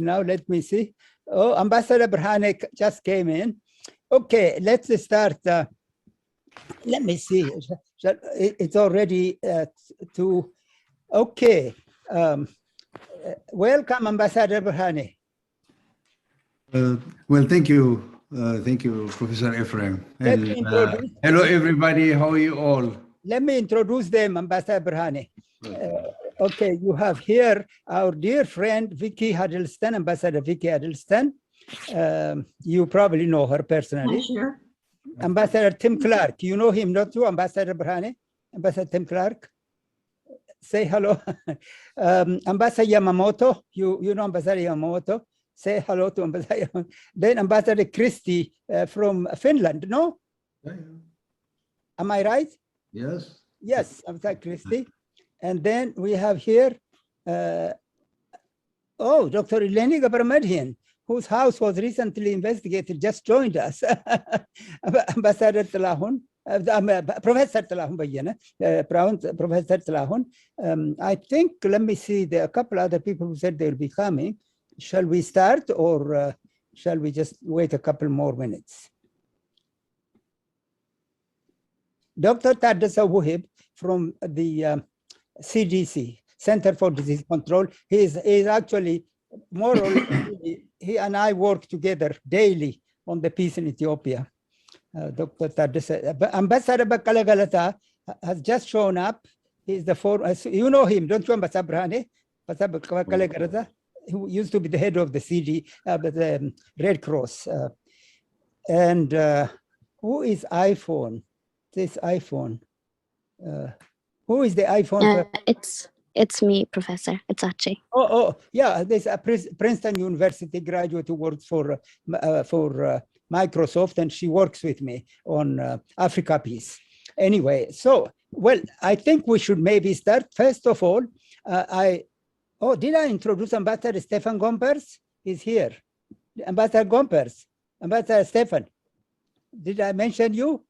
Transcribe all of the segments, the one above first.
Now let me see. Oh, Ambassador Berhane just came in. Okay, let's start. Let me see. It's already to. Okay. Welcome, Ambassador Berhane. Well, thank you. Thank you, Professor Ephraim. And hello, everybody. How are you all? Let me introduce them, Ambassador Berhane. Okay, you have here our dear friend, Vicky Huddleston, Ambassador Vicky Huddleston. You probably know her personally. Sure. Ambassador Tim Clark, you know him, not you, Ambassador Berhane? Ambassador Tim Clark. Say hello. Ambassador Yamamoto, you know Ambassador Yamamoto. Say hello to Ambassador. Then Ambassador Christie from Finland, no? Yeah. Am I right? Yes. Yes, Ambassador Christie. And then we have here, Dr. Eleni Gabramadhian, whose house was recently investigated, just joined us. Ambassador Talahun, Professor Talahun Bayana, Professor Talahun. I think, let me see, there are a couple other people who said they'll be coming. Shall we start or shall we just wait a couple more minutes? Dr. Tadassa Wuhib from the CDC, Center for Disease Control. He is actually more or less, he and I work together daily on the peace in Ethiopia. Dr. Tadassa, Ambassador Bakala Galata has just shown up. He's the you know him, don't you, Ambassador Berhane? Ambassador Bakala Galata, who used to be the head of the CD, the Red Cross. And who is iPhone? This iPhone. Who is the iPhone? It's me, Professor. It's Achi. Oh, yeah. There's a Princeton University graduate who works for Microsoft, and she works with me on Africa Peace. Anyway, so well, I think we should maybe start. First of all, did I introduce Ambassador Stefan Gompers? He's here. Ambassador Gompers, Ambassador Stefan. Did I mention you?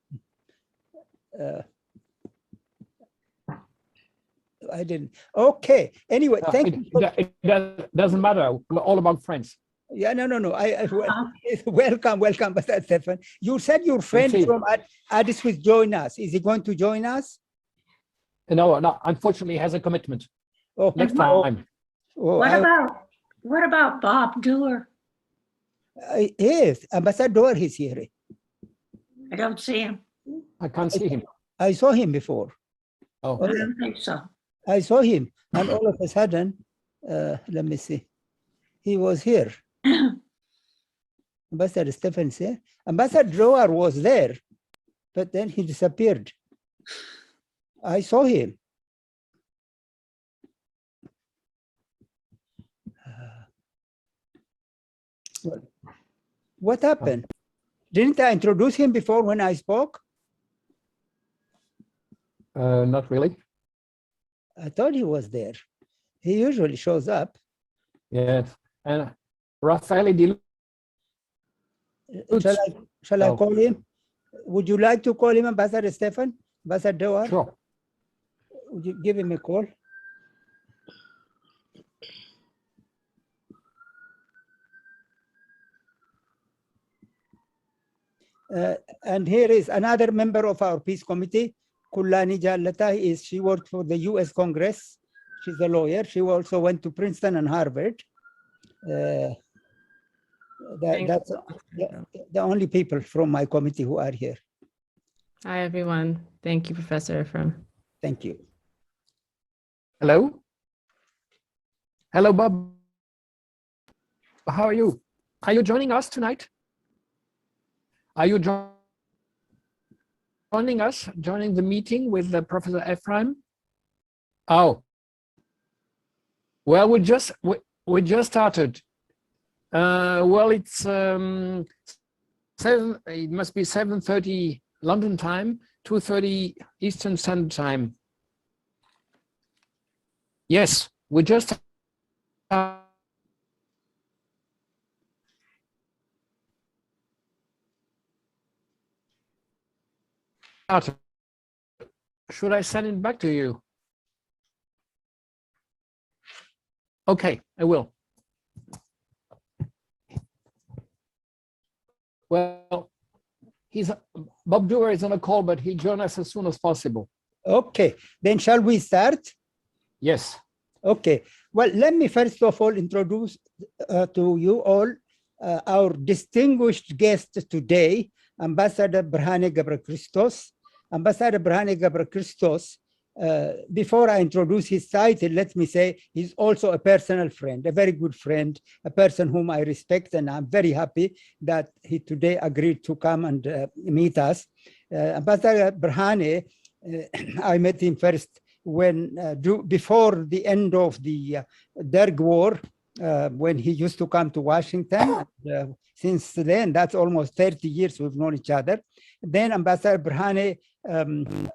I didn't. Okay. Anyway, thank you. It doesn't matter. We're all about friends. Yeah, no. Welcome, Ambassador Stefan. You said your friend from Addis will join us. Is he going to join us? No. Unfortunately, he has a commitment. Oh, next time. What about Bob Doer? Yes, Ambassador Doer is here. I don't see him. I can't see him. I saw him before. Oh, I don't think so. I saw him, and all of a sudden, let me see, he was here. Ambassador Stephen's here. Ambassador Doer was there, but then he disappeared. I saw him. What happened? Didn't I introduce him before when I spoke? Not really. I thought he was there. He usually shows up. Yes. And Raffaele Di Shall I call him? Would you like to call him Ambassador Stefan? Ambassador Doer? Sure. Would you give him a call? And here is another member of our peace committee, Kullani Jallata. She worked for the US Congress. She's a lawyer. She also went to Princeton and Harvard. That's the only people from my committee who are here. Hi, everyone. Thank you, Professor Ephraim. Thank you. Hello. Hello, Bob. How are you? Are you joining us tonight? Are you joining us, joining the meeting with Professor Ephraim? Oh, well, we just started. Well, it's it must be 7:30 London time, 2:30 Eastern Standard Time. Yes, we just started. Should I send it back to you? Okay, I will. Well, Bob Dewar is on a call, but he'll join us as soon as possible. Okay, then shall we start? Yes. Okay, well, let me first of all introduce to you all our distinguished guest today, Ambassador Berhane Gebrekristos. Ambassador Berhane Gebrekristos, before I introduce his title, let me say he's also a personal friend, a very good friend, a person whom I respect, and I'm very happy that he today agreed to come and meet us. Ambassador Berhane, I met him first when before the end of the Derg War, when he used to come to Washington. Since then, that's almost 30 years we've known each other. Then Ambassador Berhane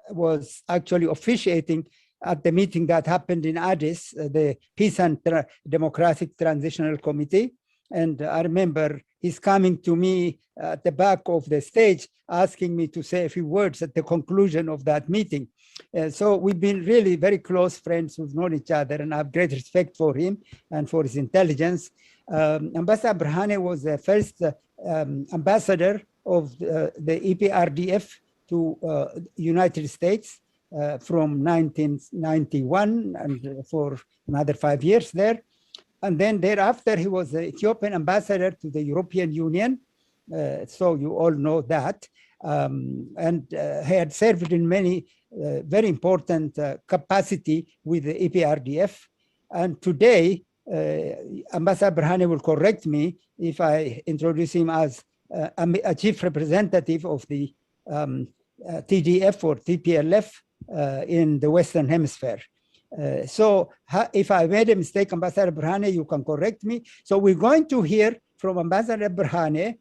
was actually officiating at the meeting that happened in Addis, the Peace and Democratic Transitional Committee. And I remember he's coming to me at the back of the stage, asking me to say a few words at the conclusion of that meeting. So we've been really very close friends who've known each other, and I have great respect for him and for his intelligence. Ambassador Berhane was the first ambassador of the EPRDF to United States from 1991 and for another 5 years there. And then thereafter, he was the Ethiopian ambassador to the European Union. So you all know that. And he had served in many very important capacity with the EPRDF. And today, Ambassador Berhane will correct me if I introduce him as a chief representative of the TDF or TPLF in the Western Hemisphere. So if I made a mistake, Ambassador Berhane, you can correct me. So we're going to hear from Ambassador Berhane,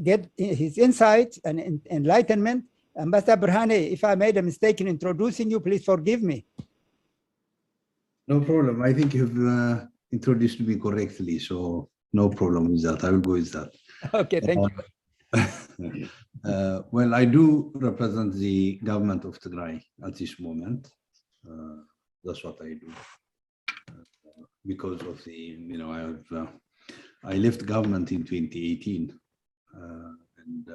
get his insight and enlightenment. Ambassador Berhane, if I made a mistake in introducing you, please forgive me. No problem. I think you've introduced me correctly, so no problem with that. I will go with that. Okay, thank you. Well, I do represent the government of Tigray at this moment. That's what I do. Because of the, you know, I left government in 2018, and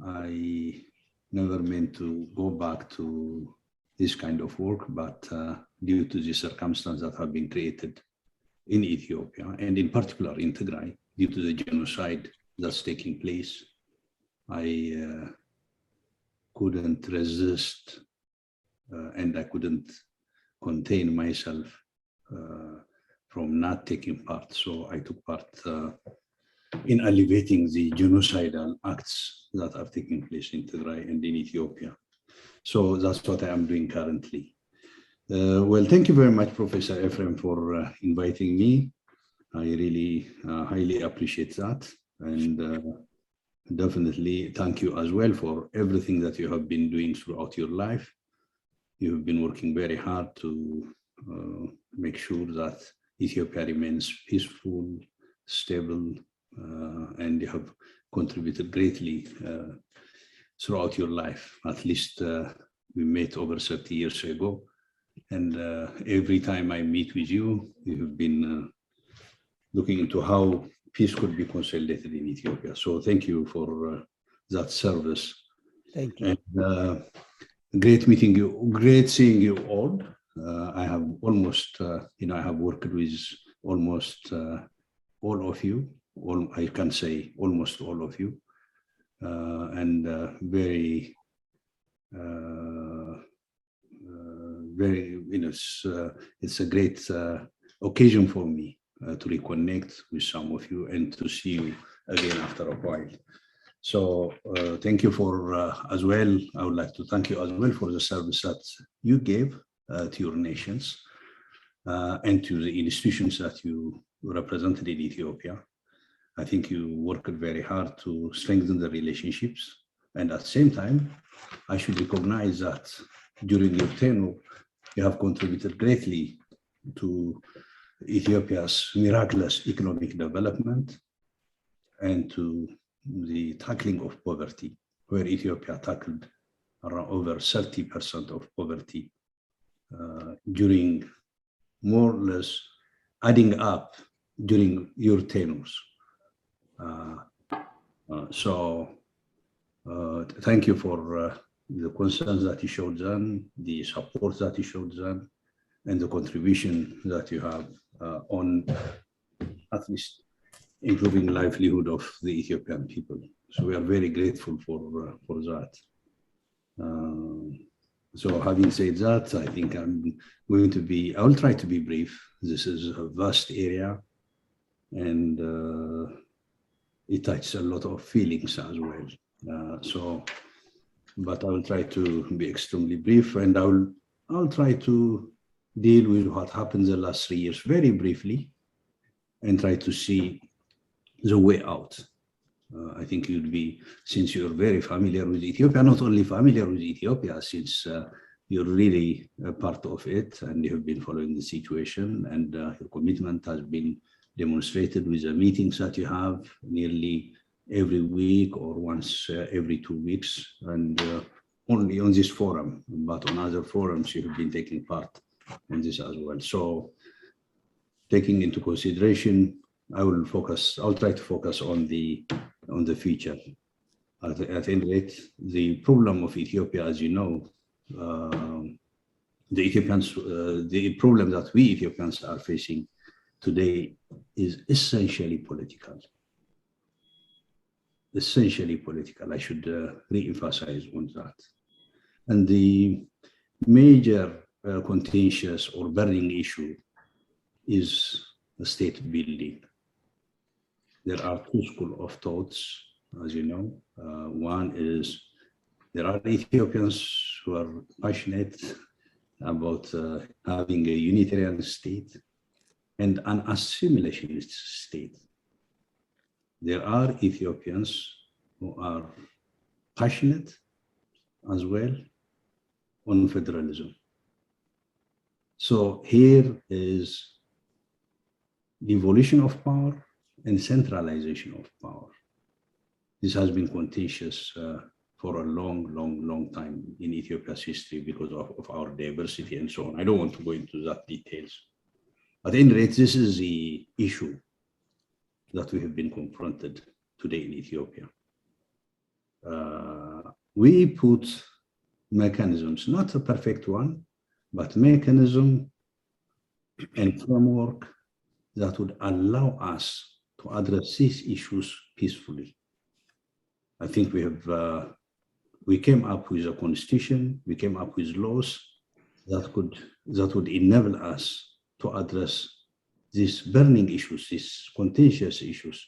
I never meant to go back to this kind of work, but due to the circumstances that have been created in Ethiopia, and in particular in Tigray, due to the genocide that's taking place, I couldn't resist and I couldn't contain myself from not taking part. So I took part in alleviating the genocidal acts that are taking place in Tigray and in Ethiopia. So that's what I am doing currently. Well, thank you very much, Professor Ephraim, for inviting me. I really highly appreciate that. And definitely thank you as well for everything that you have been doing throughout your life. You have been working very hard to make sure that Ethiopia remains peaceful, stable, and you have contributed greatly throughout your life. At least we met over 30 years ago. And every time I meet with you, you have been looking into how peace could be consolidated in Ethiopia. So thank you for that service. Thank you. And, great meeting you, great seeing you all. I have almost, I have worked with almost all of you. I can say almost all of you. And very, it's a great occasion for me to reconnect with some of you and to see you again after a while. So thank you for as well. I would like to thank you as well for the service that you gave to your nations and to the institutions that you represented in Ethiopia. I think you worked very hard to strengthen the relationships. And at the same time, I should recognize that during your tenure, you have contributed greatly to Ethiopia's miraculous economic development and to the tackling of poverty, where Ethiopia tackled around over 30% of poverty during more or less adding up during your tenures. Thank you for the concerns that you showed then, the support that you showed then, and the contribution that you have on at least improving livelihood of the Ethiopian people. So we are very grateful for that. So having said that, I think I will try to be brief. This is a vast area, and it touches a lot of feelings as well. But I will try to be extremely brief, and I'll try to deal with what happened the last 3 years very briefly, and try to see the way out. I think you'd be, since you're very familiar with Ethiopia, not only familiar with Ethiopia, since you're really a part of it and you have been following the situation, and your commitment has been demonstrated with the meetings that you have nearly every week or once every 2 weeks, and only on this forum, but on other forums you have been taking part in this as well. So taking into consideration, I'll try to focus on the future. At any rate, the problem of Ethiopia, as you know, the problem that we Ethiopians are facing today is essentially political. Essentially political. I should re-emphasize on that. And the major contentious or burning issue is the state building. There are two schools of thoughts, as you know. One is there are Ethiopians who are passionate about having a Unitarian state and an assimilationist state. There are Ethiopians who are passionate as well on federalism. So here is devolution of power and centralization of power. This has been contentious for a long time in Ethiopia's history because of our diversity and so on. I don't want to go into that details. At any rate, this is the issue that we have been confronted today in Ethiopia. We put mechanisms, not a perfect one, but mechanism and framework that would allow us to address these issues peacefully. I think we came up with a constitution, we came up with laws that would enable us to address these burning issues, these contentious issues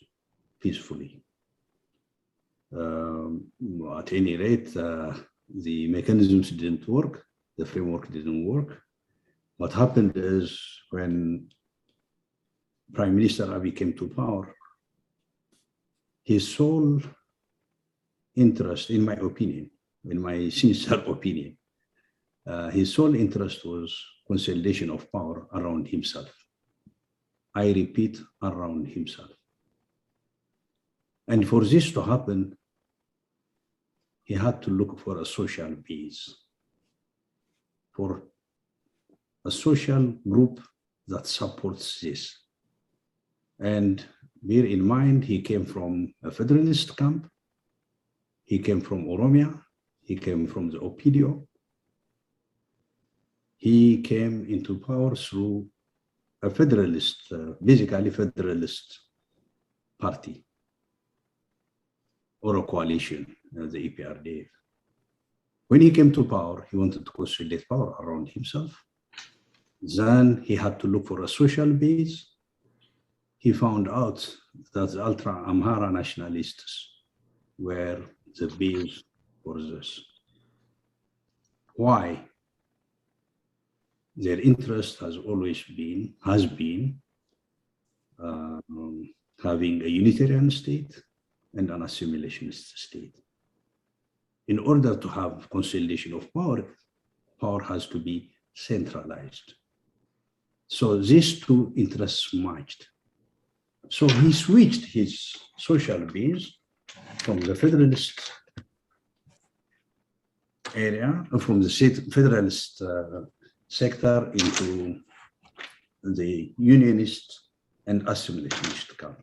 peacefully. At any rate, the mechanisms didn't work, the framework didn't work. What happened is when Prime Minister Abiy came to power, his sole interest, in my opinion, in my sincere opinion, his sole interest was consolidation of power around himself. I repeat, around himself. And for this to happen, he had to look for a social base, for a social group that supports this. And bear in mind, he came from a federalist camp, he came from Oromia, he came from the Opidio. He came into power through a federalist, basically federalist party or a coalition, the EPRDF. When he came to power, he wanted to consolidate power around himself. Then he had to look for a social base. He found out that the ultra-Amhara nationalists were the base for this. Why? Their interest has been having a Unitarian state and an assimilationist state. In order to have consolidation of power, power has to be centralized. So these two interests matched. So he switched his social base from the federalist area, from the federalist sector into the unionist and assimilationist camp.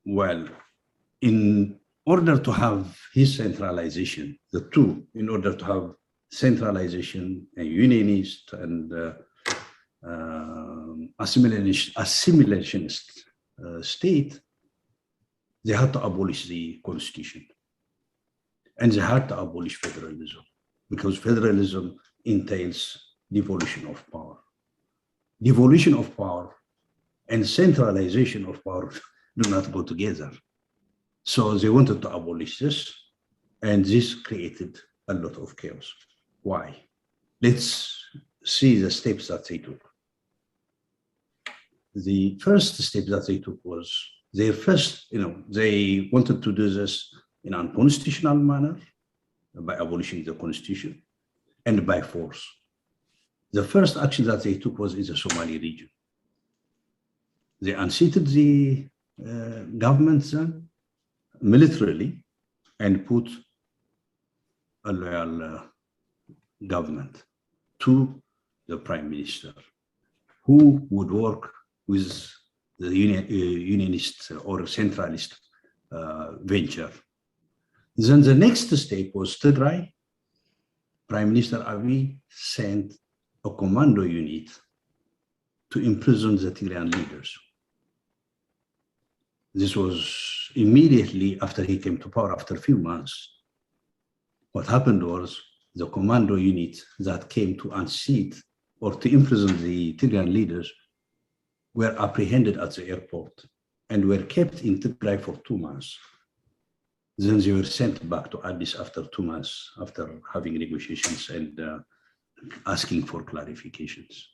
Well, in order to have his centralization, the two, in order to have centralization, a unionist and assimilationist state, they had to abolish the constitution. And they had to abolish federalism, because federalism entails devolution of power. Devolution of power and centralization of power do not go together. So they wanted to abolish this, and this created a lot of chaos. Why? Let's see the steps that they took. The first step that they took was their first, they wanted to do this in an unconstitutional manner by abolishing the constitution and by force. The first action that they took was in the Somali region. They unseated the government then militarily and put a loyal government to the prime minister, who would work with the unionist or centralist venture. Then the next step was Tigray. Prime Minister Abiy sent a commando unit to imprison the Tigrayan leaders. This was immediately after he came to power, after a few months. What happened was the commando unit that came to unseat or to imprison the Tigrayan leaders were apprehended at the airport and were kept in Tigray for 2 months. Then they were sent back to Addis after 2 months, after having negotiations and asking for clarifications.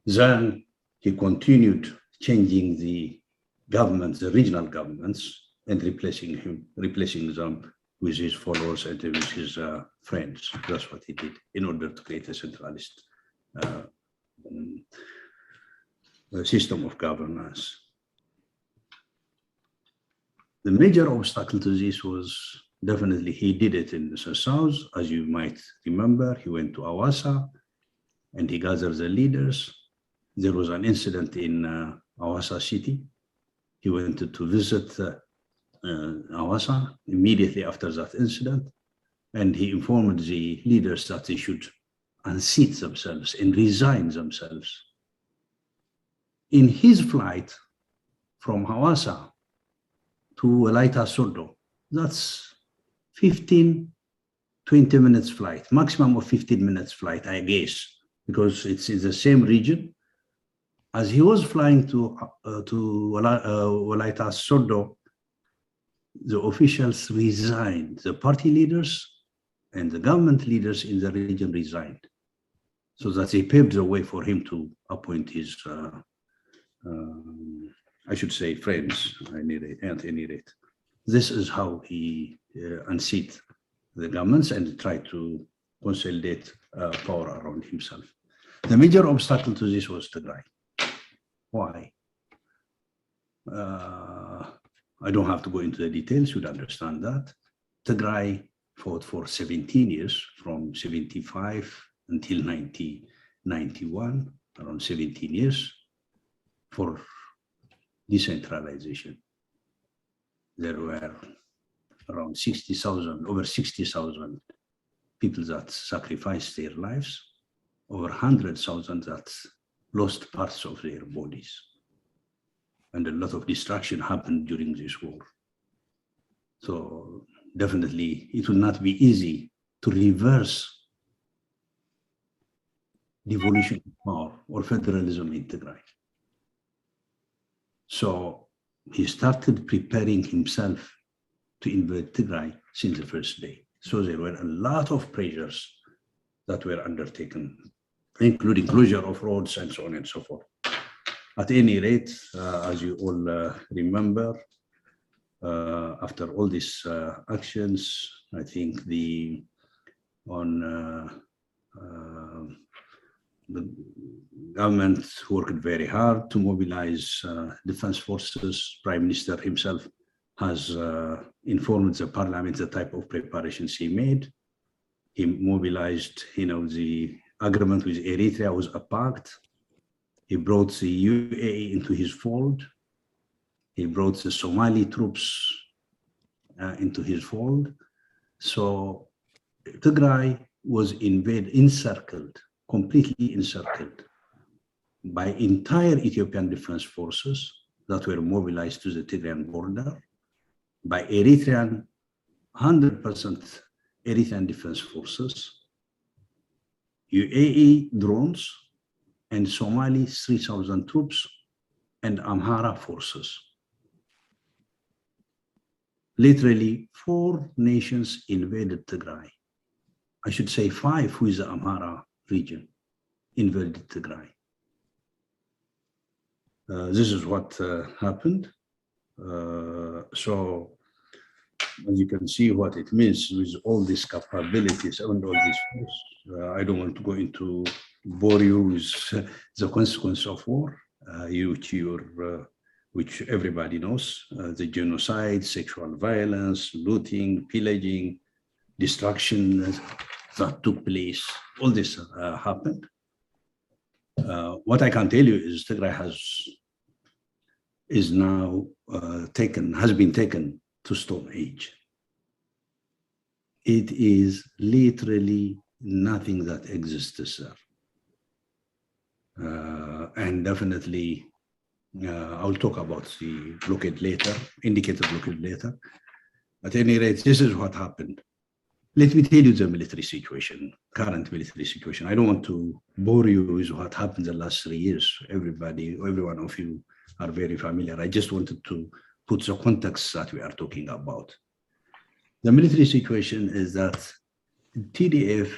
Then he continued changing the governments, the regional governments, and replacing them with his followers and with his friends. That's what he did in order to create a centralist system of governance. The major obstacle to this was definitely he did it in the south. As you might remember, he went to Awassa and he gathered the leaders. There was an incident in Awassa city. He went to visit Awassa immediately after that incident, and he informed the leaders that they should unseat themselves and resign themselves. In his flight from Awassa to Walaita Sodo, that's 15-20 minutes flight, maximum of 15 minutes flight, I guess, because it's in the same region. As he was flying to Walaita Sodo, the officials resigned. The party leaders and the government leaders in the region resigned, so that they paved the way for him to appoint his, I should say, friends, at any rate. This is how he unseated the governments and tried to consolidate power around himself. The major obstacle to this was Tigray. Why? I don't have to go into the details, you'd understand that. Tigray fought for 17 years, from 75 until 1991, around 17 years, for decentralization. There were around 60,000, over 60,000 people that sacrificed their lives, over 100,000 that lost parts of their bodies. And a lot of destruction happened during this war. So definitely it will not be easy to reverse devolution of power or federalism in Tigray. So he started preparing himself to invade Tigray since the first day. So there were a lot of pressures that were undertaken, including closure of roads and so on and so forth. At any rate, as you all remember, after all these actions, I think the government worked very hard to mobilize defense forces. Prime Minister himself has informed the parliament the type of preparations he made. He mobilized, the agreement with Eritrea was a pact. He brought the UAE into his fold. He brought the Somali troops into his fold. So Tigray was encircled, completely encircled by entire Ethiopian defense forces that were mobilized to the Tigrayan border, by 100% Eritrean defense forces, UAE drones, and Somali 3,000 troops, and Amhara forces. Literally 4 nations invaded Tigray. I should say 5 with the Amhara region invaded Tigray. This is what happened. So as you can see what it means with all these capabilities and all these force. I don't want to go into bore you with the consequence of war, which everybody knows, the genocide, sexual violence, looting, pillaging, destruction that took place. All this happened. What I can tell you is Tigray has been taken to Stone Age. It is literally nothing that exists there. And definitely, I'll talk about the blockade later, indicated blockade later. At any rate, this is what happened. Let me tell you the military situation, current military situation. I don't want to bore you with what happened the last 3 years. Every one of you are very familiar. I just wanted to put the context that we are talking about. The military situation is that TDF,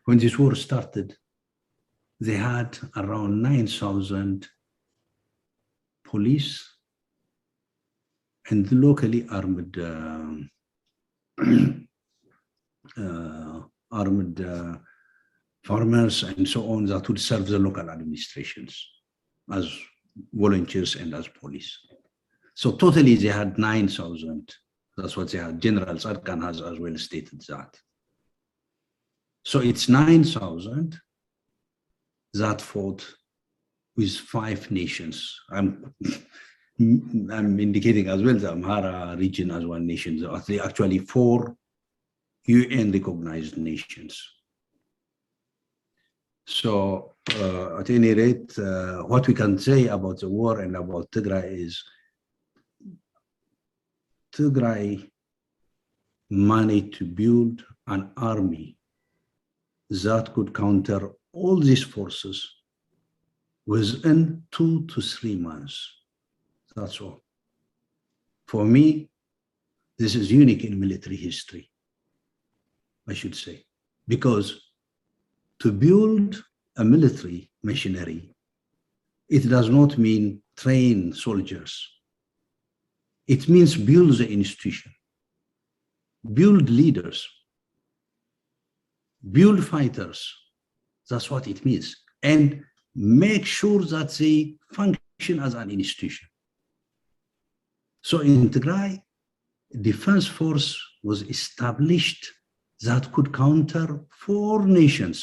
when this war started, they had around 9,000 police and locally armed farmers and so on that would serve the local administrations as volunteers and as police. So totally they had 9,000. That's what they had. General Sarkan has as well stated that. So it's 9,000 that fought with 5 nations. I'm indicating as well the Amhara region as one nation. There are actually 4 UN recognized nations. So at any rate, what we can say about the war and about Tigray is Tigray managed to build an army that could counter all these forces within 2 to 3 months. That's all. For me, this is unique in military history, I should say, because to build a military machinery, it does not mean train soldiers. It means build the institution, build leaders, build fighters. That's what it means. And make sure that they function as an institution. So in Tigray, defense force was established that could counter 4 nations.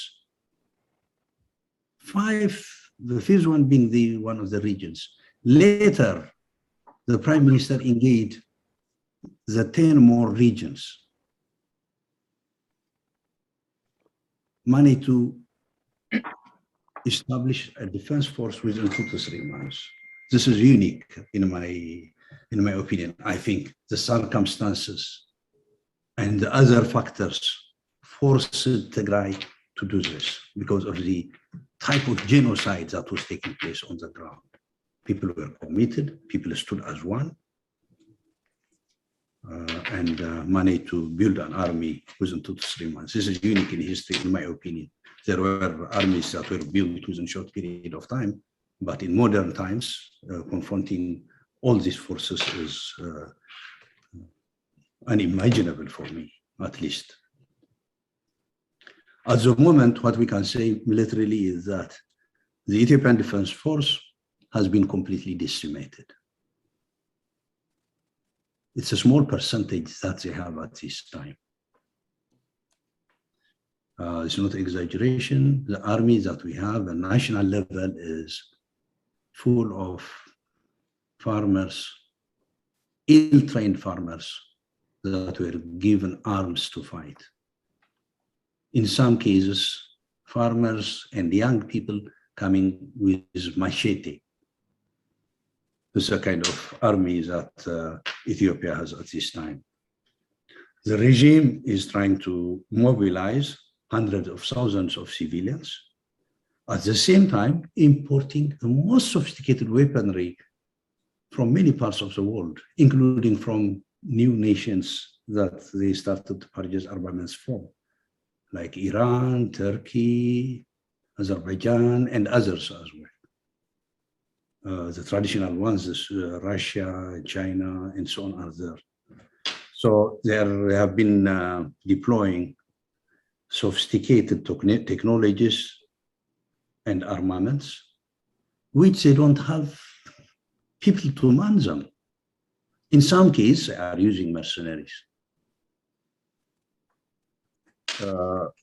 5, the 5th one being one of the regions. Later, the Prime Minister engaged the 10 more regions. Money to establish a defense force within 2 to 3 months. This is unique in my opinion. I think the circumstances and the other factors forced Tigray to do this because of the type of genocide that was taking place on the ground. People were committed, people stood as one, and money to build an army within 2 to 3 months. This is unique in history, in my opinion. There were armies that were built within a short period of time, but in modern times, confronting all these forces is unimaginable for me, at least. At the moment, what we can say militarily is that the Ethiopian Defense Force has been completely decimated. It's a small percentage that they have at this time. It's not exaggeration. The army that we have, the national level, is full of farmers, ill-trained farmers that were given arms to fight. In some cases, farmers and young people coming with machete. This is a kind of army that Ethiopia has at this time. The regime is trying to mobilize hundreds of thousands of civilians, at the same time importing the most sophisticated weaponry from many parts of the world, including from new nations that they started to purchase armaments from, like Iran, Turkey, Azerbaijan, and others as well. The traditional ones, Russia, China, and so on are there. So they have been deploying sophisticated technologies and armaments, which they don't have people to man them. In some cases, they are using mercenaries.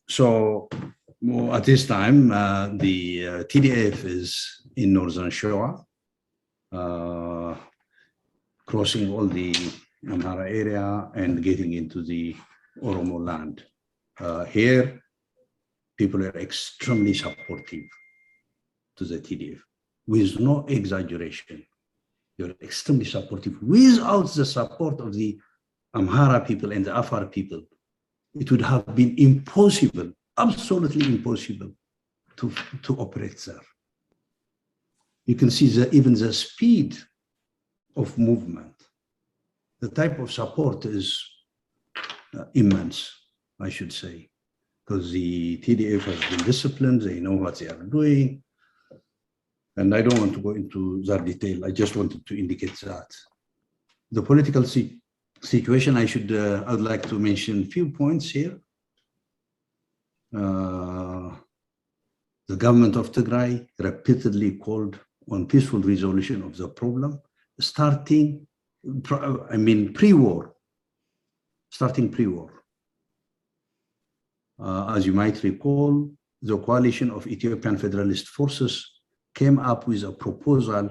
So at this time, the TDF is in northern Shoa, crossing all the Amhara area and getting into the Oromo land. Here, people are extremely supportive to the TDF, with no exaggeration. They're extremely supportive. Without the support of the Amhara people and the Afar people, it would have been impossible, absolutely impossible to operate there. You can see even the speed of movement. The type of support is immense, I should say, because the TDF has been disciplined, they know what they are doing. And I don't want to go into that detail. I just wanted to indicate that. The political situation, I'd like to mention a few points here. The government of Tigray repeatedly called on peaceful resolution of the problem, starting pre-war. As you might recall, the coalition of Ethiopian Federalist Forces came up with a proposal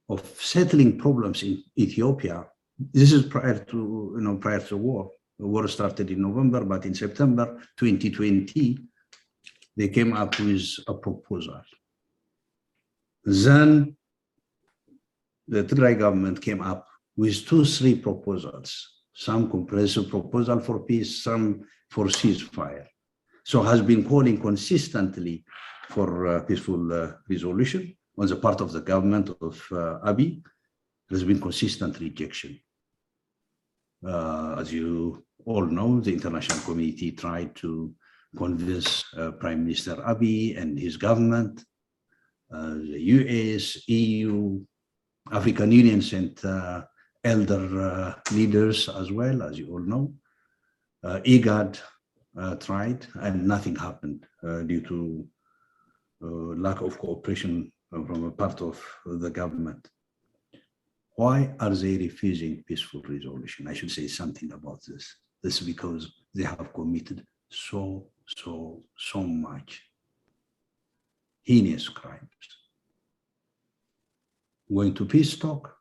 of settling problems in Ethiopia. This is prior to the war. The war started in November, but in September 2020, they came up with a proposal. Then the Tigray government came up with 2-3 proposals, some comprehensive proposal for peace, some for ceasefire. So has been calling consistently for peaceful resolution on the part of the government of Abiy. There's been consistent rejection. As you all know, the international community tried to convince Prime Minister Abiy and his government, the US, EU, African Union sent elder leaders as well, as you all know. IGAD tried, and nothing happened due to lack of cooperation from a part of the government. Why are they refusing peaceful resolution? I should say something about this. This is because they have committed so much heinous crimes. Going to peace talk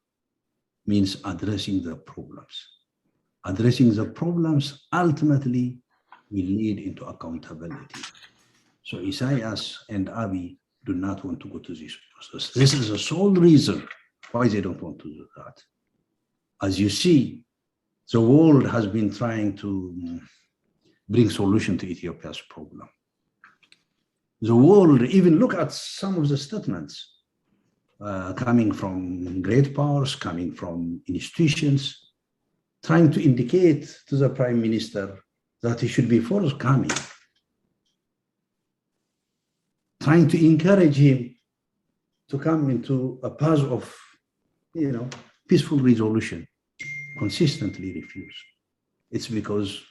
means addressing the problems. Addressing the problems ultimately will lead into accountability. So Isaias and Abiy do not want to go to this process. This is the sole reason why they don't want to do that. As you see, the world has been trying to bring solution to Ethiopia's problem. The world, even look at some of the statements coming from great powers, coming from institutions, trying to indicate to the Prime Minister that he should be forthcoming, trying to encourage him to come into a path of, peaceful resolution, consistently refused. It's because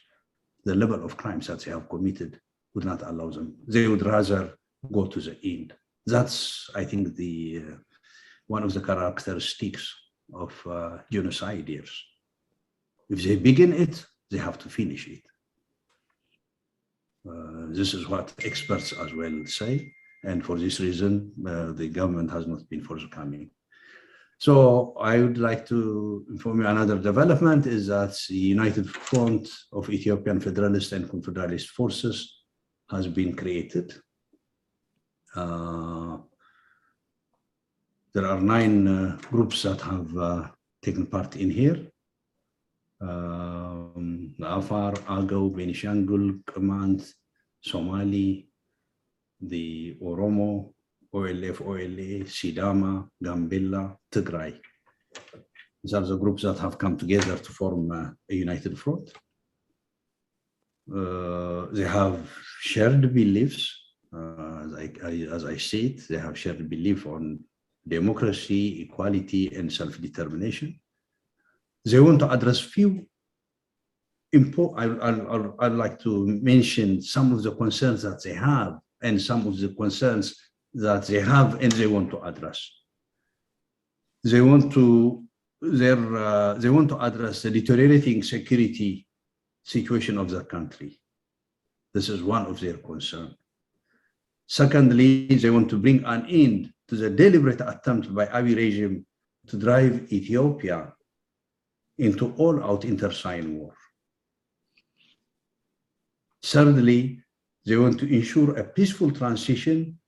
the level of crimes that they have committed would not allow them. They would rather go to the end. That's, I think, one of the characteristics of genocideers. If they begin it, they have to finish it. This is what experts as well say. And for this reason, the government has not been forthcoming. So I would like to inform you another development is that the United Front of Ethiopian Federalist and Confederalist Forces has been created. There are 9 groups that have taken part in here. The Afar, Agau, Benishangul, Command, Somali, the Oromo, OLF, OLA, Sidama, Gambella, Tigray. These are the groups that have come together to form a united front. They have shared beliefs, as I said, they have shared belief on democracy, equality, and self-determination. They want to address few I'd like to mention some of the concerns that they have and some of the concerns that they have and they want to address. They want to address the deteriorating security situation of their country. This is one of their concerns. Secondly, they want to bring an end to the deliberate attempt by Abiy regime to drive Ethiopia into all-out internecine war. Thirdly, they want to ensure a peaceful transition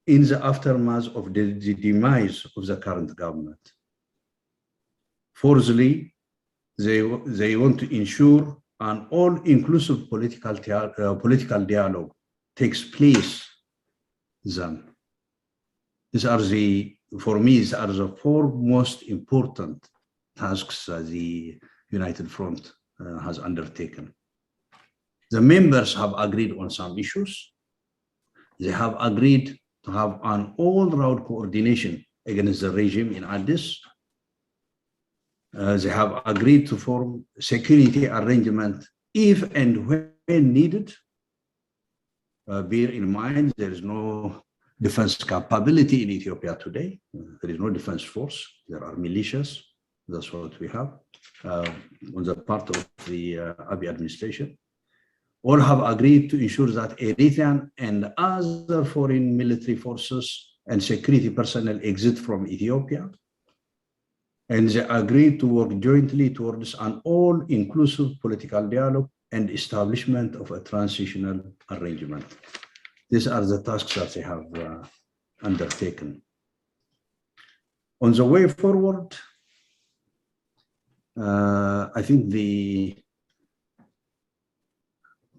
in the aftermath of the demise of the current government. Fourthly, they want to ensure an all-inclusive political dialogue takes place then. For me, these are the 4 most important tasks that the United Front has undertaken. The members have agreed on some issues. They have agreed to have an all-round coordination against the regime in Addis. They have agreed to form security arrangement if and when needed. Bear in mind, there is no defense capability in Ethiopia today. There is no defense force. There are militias. That's what we have on the part of the Abiy administration. All have agreed to ensure that Eritrean and other foreign military forces and security personnel exit from Ethiopia. And they agreed to work jointly towards an all-inclusive political dialogue and establishment of a transitional arrangement. These are the tasks that they have undertaken. On the way forward, I think the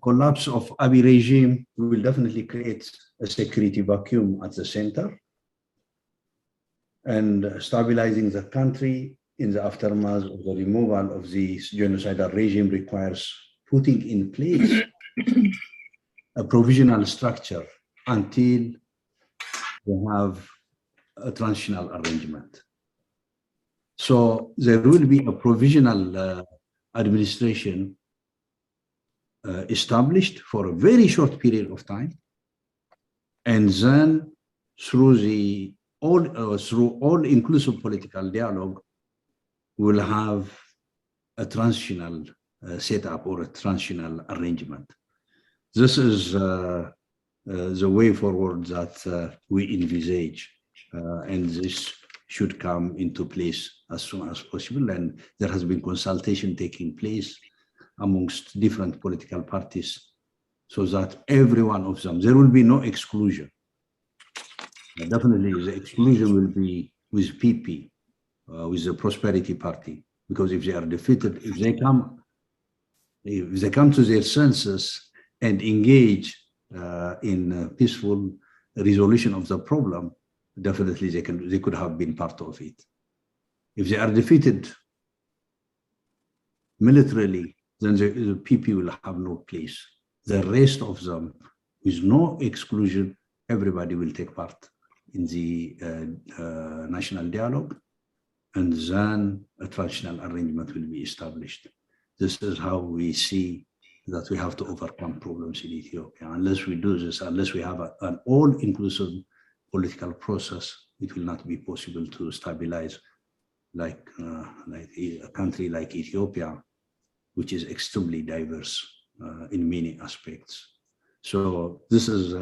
collapse of Abiy regime will definitely create a security vacuum at the center, and stabilizing the country in the aftermath of the removal of the genocidal regime requires putting in place a provisional structure until we have a transitional arrangement. So there will be a provisional administration established for a very short period of time, and then through all-inclusive political dialogue, we'll have a transitional setup or a transitional arrangement. This is the way forward that we envisage, and this should come into place as soon as possible. And there has been consultation taking place amongst different political parties, so that every one of them, there will be no exclusion. Definitely the exclusion will be with PP, with the Prosperity Party, because if they are defeated, if they come to their senses and engage in peaceful resolution of the problem, definitely they could have been part of it. If they are defeated militarily, then the PP will have no place. The rest of them, with no exclusion, everybody will take part in the national dialogue, and then a transitional arrangement will be established. This is how we see that we have to overcome problems in Ethiopia. Unless we do this, unless we have an all-inclusive political process, it will not be possible to stabilize like a country like Ethiopia, which is extremely diverse in many aspects. So this is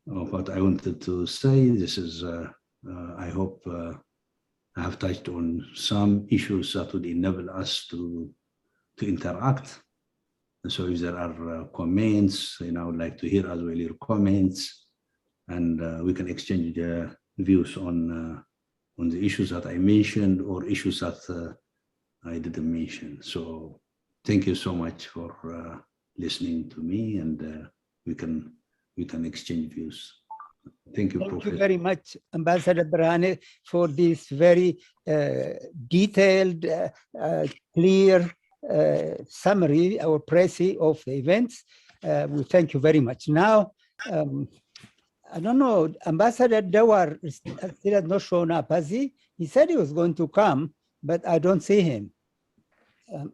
what I wanted to say. This is, I hope I have touched on some issues that would enable us to interact. And so if there are comments, I would like to hear as well your comments, and we can exchange views on the issues that I mentioned or issues that I didn't mention. So thank you so much for listening to me, and we can exchange views. Thank you, Thank Professor. you very much, Ambassador Berhane, for this very detailed, clear summary or précis of the events. We thank you very much. Now, I don't know, Ambassador Dawar still has not shown up, has he? He said he was going to come, but I don't see him.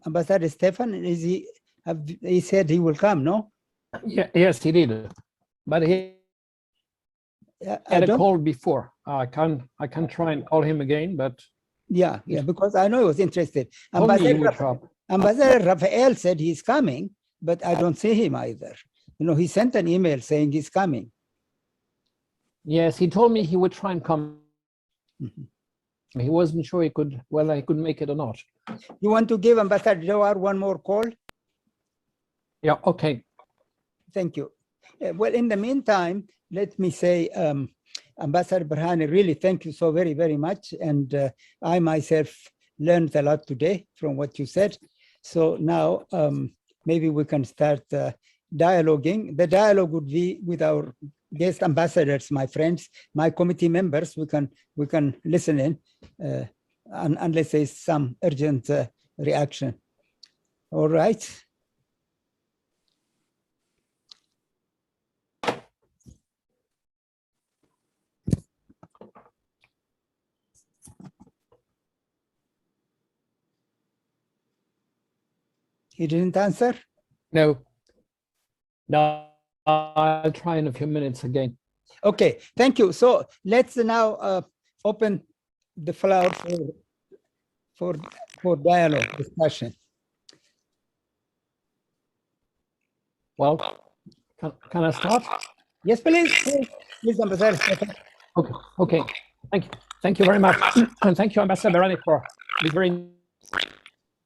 Ambassador Stefan, he said he will come, no? Yeah, yes, he did, but he had a call before. I can try and call him again, but yeah, because I know he was interested. only he would show up. Ambassador Rafael said he's coming, but I don't see him either. He sent an email saying he's coming. Yes, he told me he would try and come. He wasn't sure whether he could make it or not. You want to give Ambassador Jawar one more call? Yeah, okay. Thank you. Well, in the meantime, let me say, Ambassador Berhane, really thank you so very, very much. And I myself learned a lot today from what you said. So now maybe we can start dialoguing. The dialogue would be with our guest ambassadors, my friends, my committee members. We can listen in unless there's some urgent reaction. All right. He didn't answer? No, I'll try in a few minutes again. Okay, thank you. So let's now open the floor for dialogue, discussion. Well, can I start? Yes, please. Please, Ambassador. Okay. Thank you very much. And thank you, Ambassador Berhane, for this very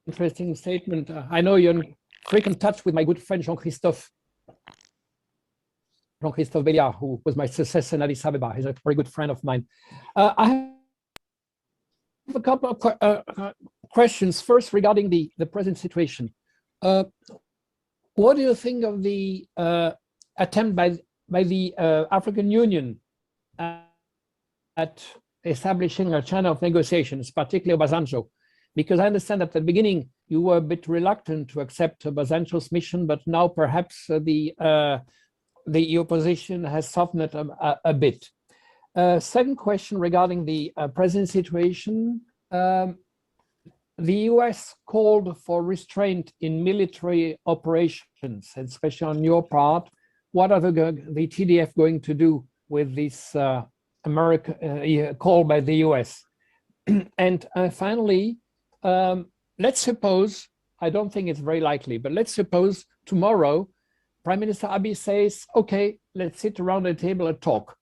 interesting statement. I know you're in frequent touch with my good friend Jean-Christophe Béliard, who was my successor in Addis Ababa. He's a very good friend of mine. I have a couple of questions. First, regarding the present situation. What do you think of the attempt by the African Union at establishing a channel of negotiations, particularly Obasanjo? Because I understand that at the beginning you were a bit reluctant to accept Obasanjo's mission, but now perhaps the opposition has softened it a bit. Second question regarding the present situation. The US called for restraint in military operations, especially on your part. What are the TDF going to do with this call by the US? And finally, let's suppose, I don't think it's very likely, but let's suppose tomorrow, Prime Minister Abiy says, okay, let's sit around the table and talk.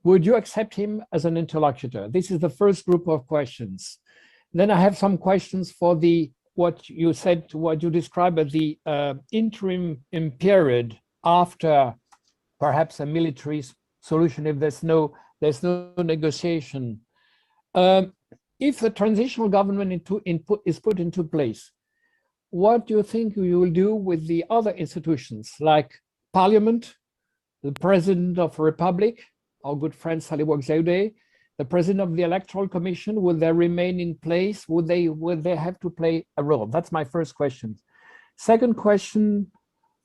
Would you accept him as an interlocutor? This is the first group of questions. Then I have some questions for what you described as the interim period after perhaps a military solution if there's no negotiation. If the transitional government is put into place, what do you think you will do with the other institutions like Parliament, the President of the Republic, our good friend Salih Ouagzadeh, the President of the Electoral Commission? Will they remain in place? Would they have to play a role? That's my first question. Second question,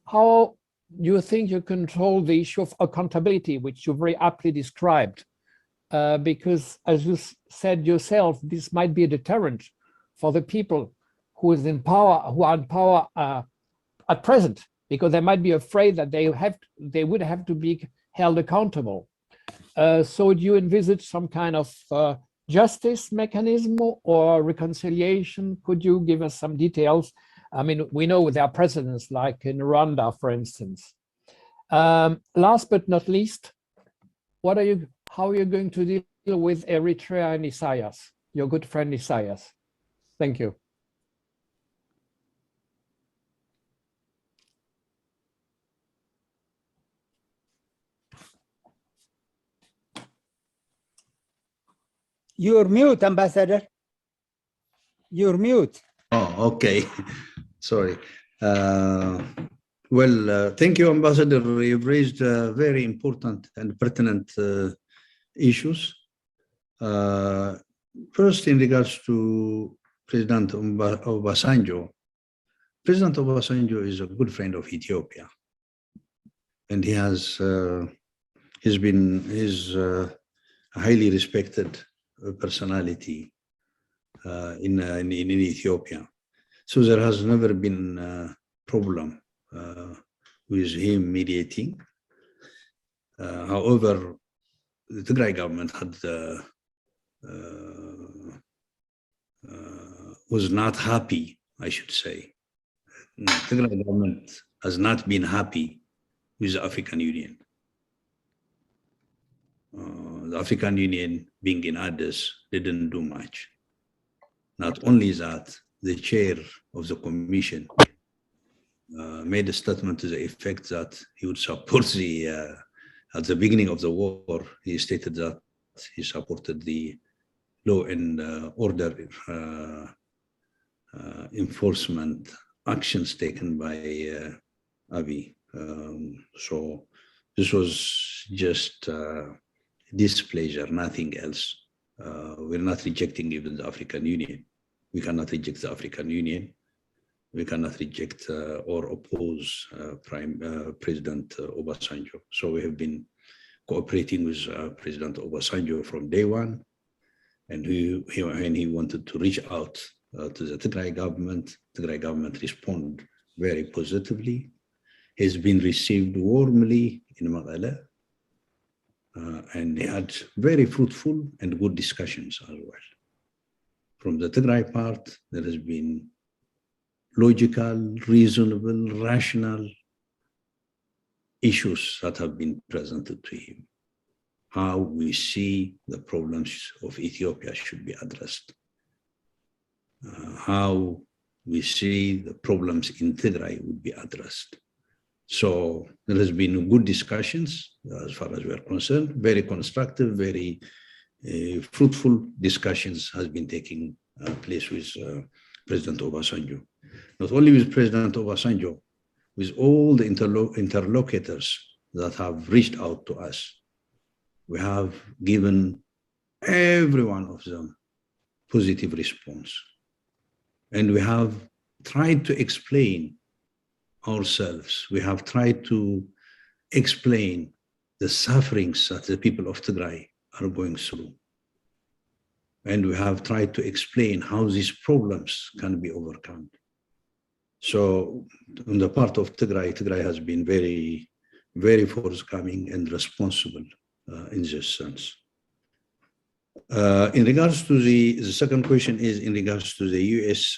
how do you think you control the issue of accountability, which you very aptly described? Because as you said yourself, this might be a deterrent for the people who are in power at present, because they might be afraid that they would have to be held accountable. So do you envisage some kind of justice mechanism or reconciliation? Could you give us some details? I mean, we know there are precedents like in Rwanda, for instance. Last but not least, how are you going to deal with Eritrea and Isaias? your good friend Isaias. Thank you. You're mute, Ambassador. You're mute. Oh, okay. Sorry. Thank you, Ambassador. You've raised very important and pertinent issues. First, in regards to President Obasanjo, President Obasanjo is a good friend of Ethiopia, and he's a highly respected personality in Ethiopia. So there has never been a problem with him mediating. However, the Tigray government was not happy, I should say. The Tigray government has not been happy with the African Union. The African Union, being in Addis, didn't do much. Not only that, the chair of the commission made a statement to the effect that he would support at the beginning of the war, he stated that he supported the law and order enforcement actions taken by Abiy. So this was just displeasure, nothing else. We're not rejecting even the African Union. We cannot reject the African Union. We cannot reject or oppose President Obasanjo. So we have been cooperating with President Obasanjo from day one. And when he wanted to reach out to the Tigray government responded very positively. He's been received warmly in Mekelle. And he had very fruitful and good discussions as well. From the Tigray part, there has been logical, reasonable, rational issues that have been presented to him. How we see the problems of Ethiopia should be addressed. How we see the problems in Tigray would be addressed. So there has been good discussions as far as we are concerned, very constructive, very fruitful discussions has been taking place with President Obasanjo. Not only with President Obasanjo, with all the interlocutors that have reached out to us. We have given every one of them positive response. And we have tried to explain ourselves. We have tried to explain the sufferings that the people of Tigray are going through. And we have tried to explain how these problems can be overcome. So on the part of Tigray, Tigray has been very, very forthcoming and responsible in this sense. In regards to the second question is in regards to the US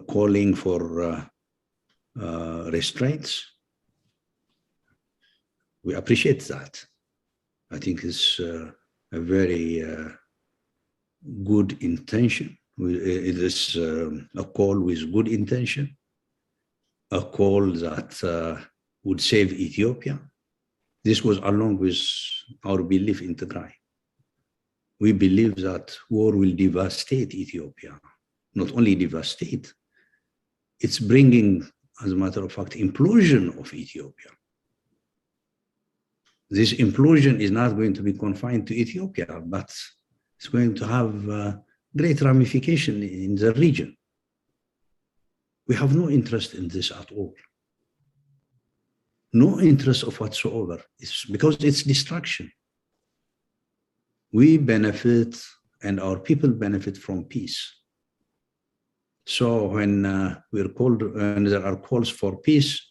calling for restraints. We appreciate that. I think it's a very good intention. It is a call with good intention, a call that would save Ethiopia. This was along with our belief in Tigray. We believe that war will devastate Ethiopia. Not only devastate, it's bringing, as a matter of fact, implosion of Ethiopia. This implosion is not going to be confined to Ethiopia, but it's going to have great ramification in the region. We have no interest in this at all. No interest of whatsoever. It's because it's destruction. We benefit and our people benefit from peace. So when when there are calls for peace,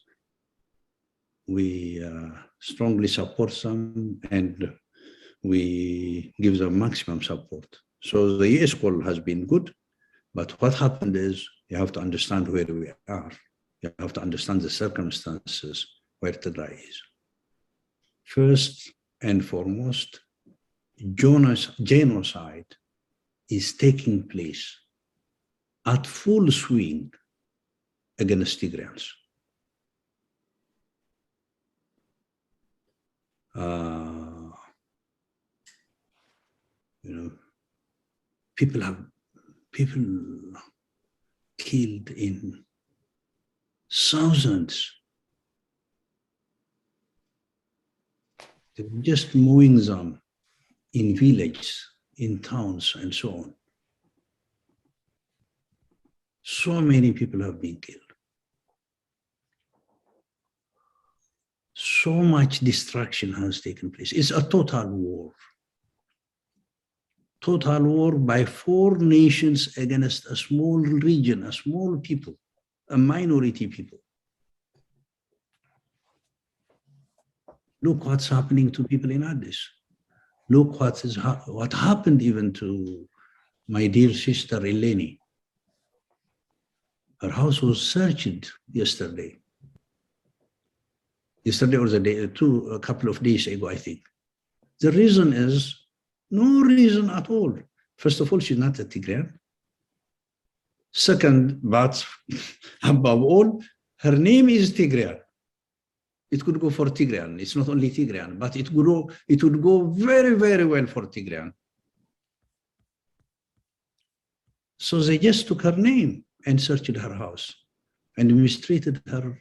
we strongly support them and we give them maximum support. So the US call has been good, but what happened is you have to understand where we are. You have to understand the circumstances where Tigray is. First and foremost, genocide is taking place at full swing against Tigrayans. People killed in thousands. They were just mowing them in villages, in towns, and so on. So many people have been killed. So much destruction has taken place. It's a total war. Total war by 4 nations against a small region, a small people, a minority people. Look what's happening to people in Addis. Look what happened even to my dear sister Eleni. Her house was searched yesterday. Yesterday or a couple of days ago, I think. The reason is no reason at all. First of all, she's not a Tigrayan. Second, but above all, her name is Tigrayan. It could go for Tigrayan. It's not only Tigrayan, but it would go very, very well for Tigrayan. So they just took her name and searched her house and mistreated her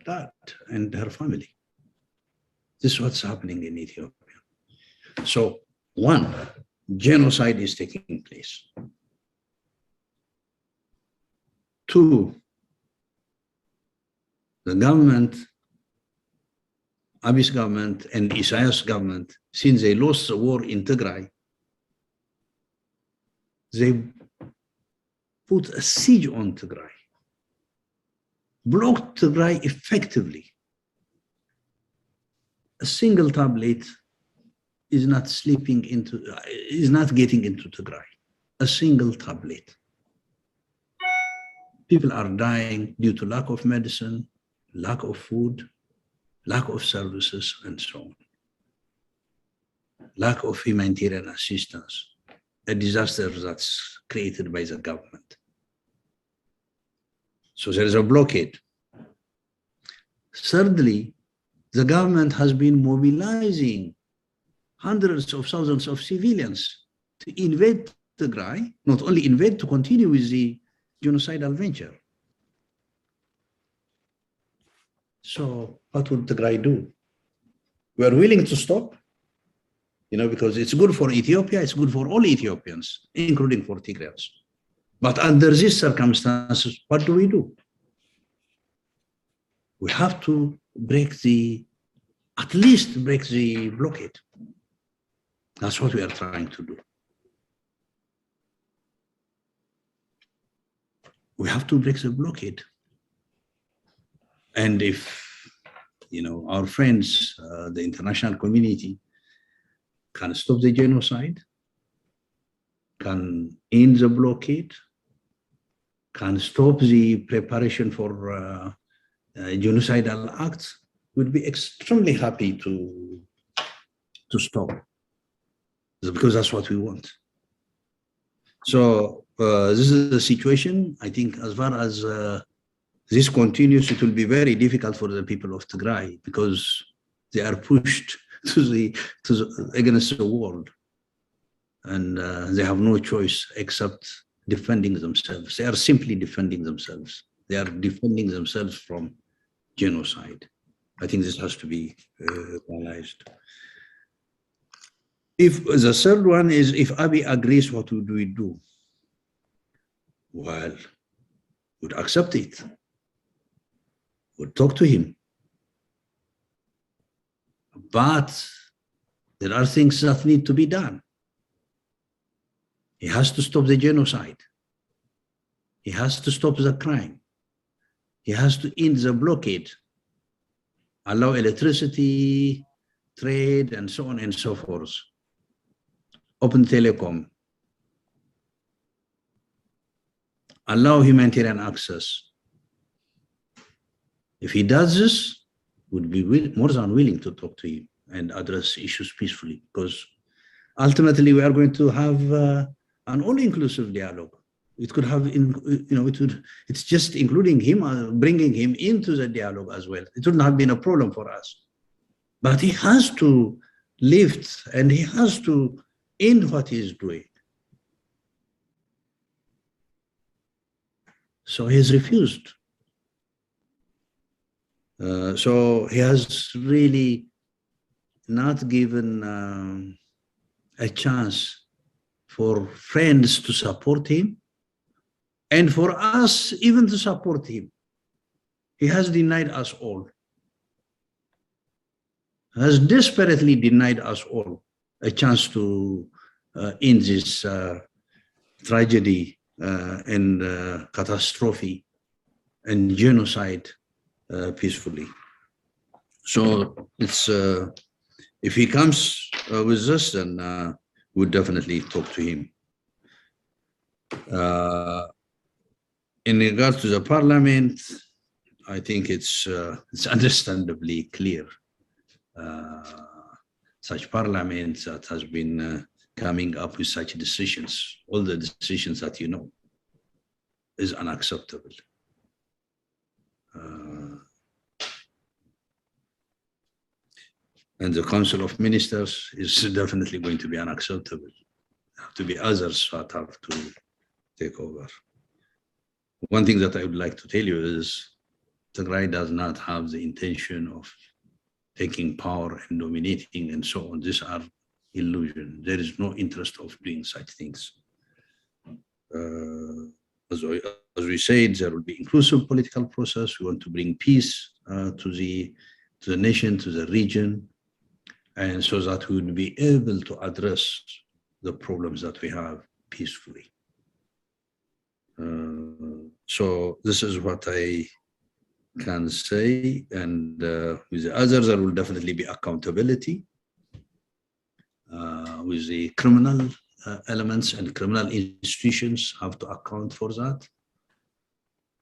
dad and her family. This is what's happening in Ethiopia. So, 1, genocide is taking place. 2, the government, Abiy's government and Isaiah's government, since they lost the war in Tigray, they put a siege on Tigray, blocked Tigray effectively. A single tablet is not getting into Tigray. A single tablet. People are dying due to lack of medicine, lack of food, lack of services, and so on. Lack of humanitarian assistance, a disaster that's created by the government. So there is a blockade. Thirdly, the government has been mobilizing hundreds of thousands of civilians to invade Tigray, not only invade, to continue with the genocidal venture. So what would Tigray do? We are willing to stop, because it's good for Ethiopia, it's good for all Ethiopians, including for Tigrayans. But under these circumstances, what do? We have to at least break the blockade. That's what we are trying to do. We have to break the blockade. And if, our friends, the international community, can stop the genocide, can end the blockade, can stop the preparation for genocidal acts, we'd be extremely happy to stop, because that's what we want. So this is the situation. I think as far as this continues, it will be very difficult for the people of Tigray, because they are pushed against the world, and they have no choice except defending themselves. They are simply defending themselves. They are defending themselves from genocide. I think this has to be realized. If the third one is, if Abiy agrees, what would we do? Well, we'd accept it. We'd talk to him. But there are things that need to be done. He has to stop the genocide. He has to stop the crime. He has to end the blockade, allow electricity, trade, and so on and so forth. Open telecom. Allow humanitarian access. If he does this, would be more than willing to talk to him and address issues peacefully, because ultimately we are going to have an all-inclusive dialogue. It could have, it's just including him, bringing him into the dialogue as well. It wouldn't have been a problem for us. But he has to lift and he has to end what he's doing. So he's refused. So he has really not given a chance for friends to support him and for us even to support him. He has denied us all. Has desperately denied us all a chance to end this tragedy and catastrophe and genocide peacefully. So it's if he comes with us, then we'll definitely talk to him. In regard to the parliament, I think it's understandably clear. Such parliaments that has been coming up with such decisions, all the decisions that you know, is unacceptable. And the Council of Ministers is definitely going to be unacceptable. There have to be others that have to take over. One thing that I would like to tell you is Tigray does not have the intention of taking power and dominating and so on. These are illusions. There is no interest of doing such things. As we said, there will be inclusive political process. We want to bring peace to the nation, to the region, and so that we will be able to address the problems that we have peacefully. So this is what I can say, and with the others there will definitely be accountability with the criminal elements, and criminal institutions have to account for that,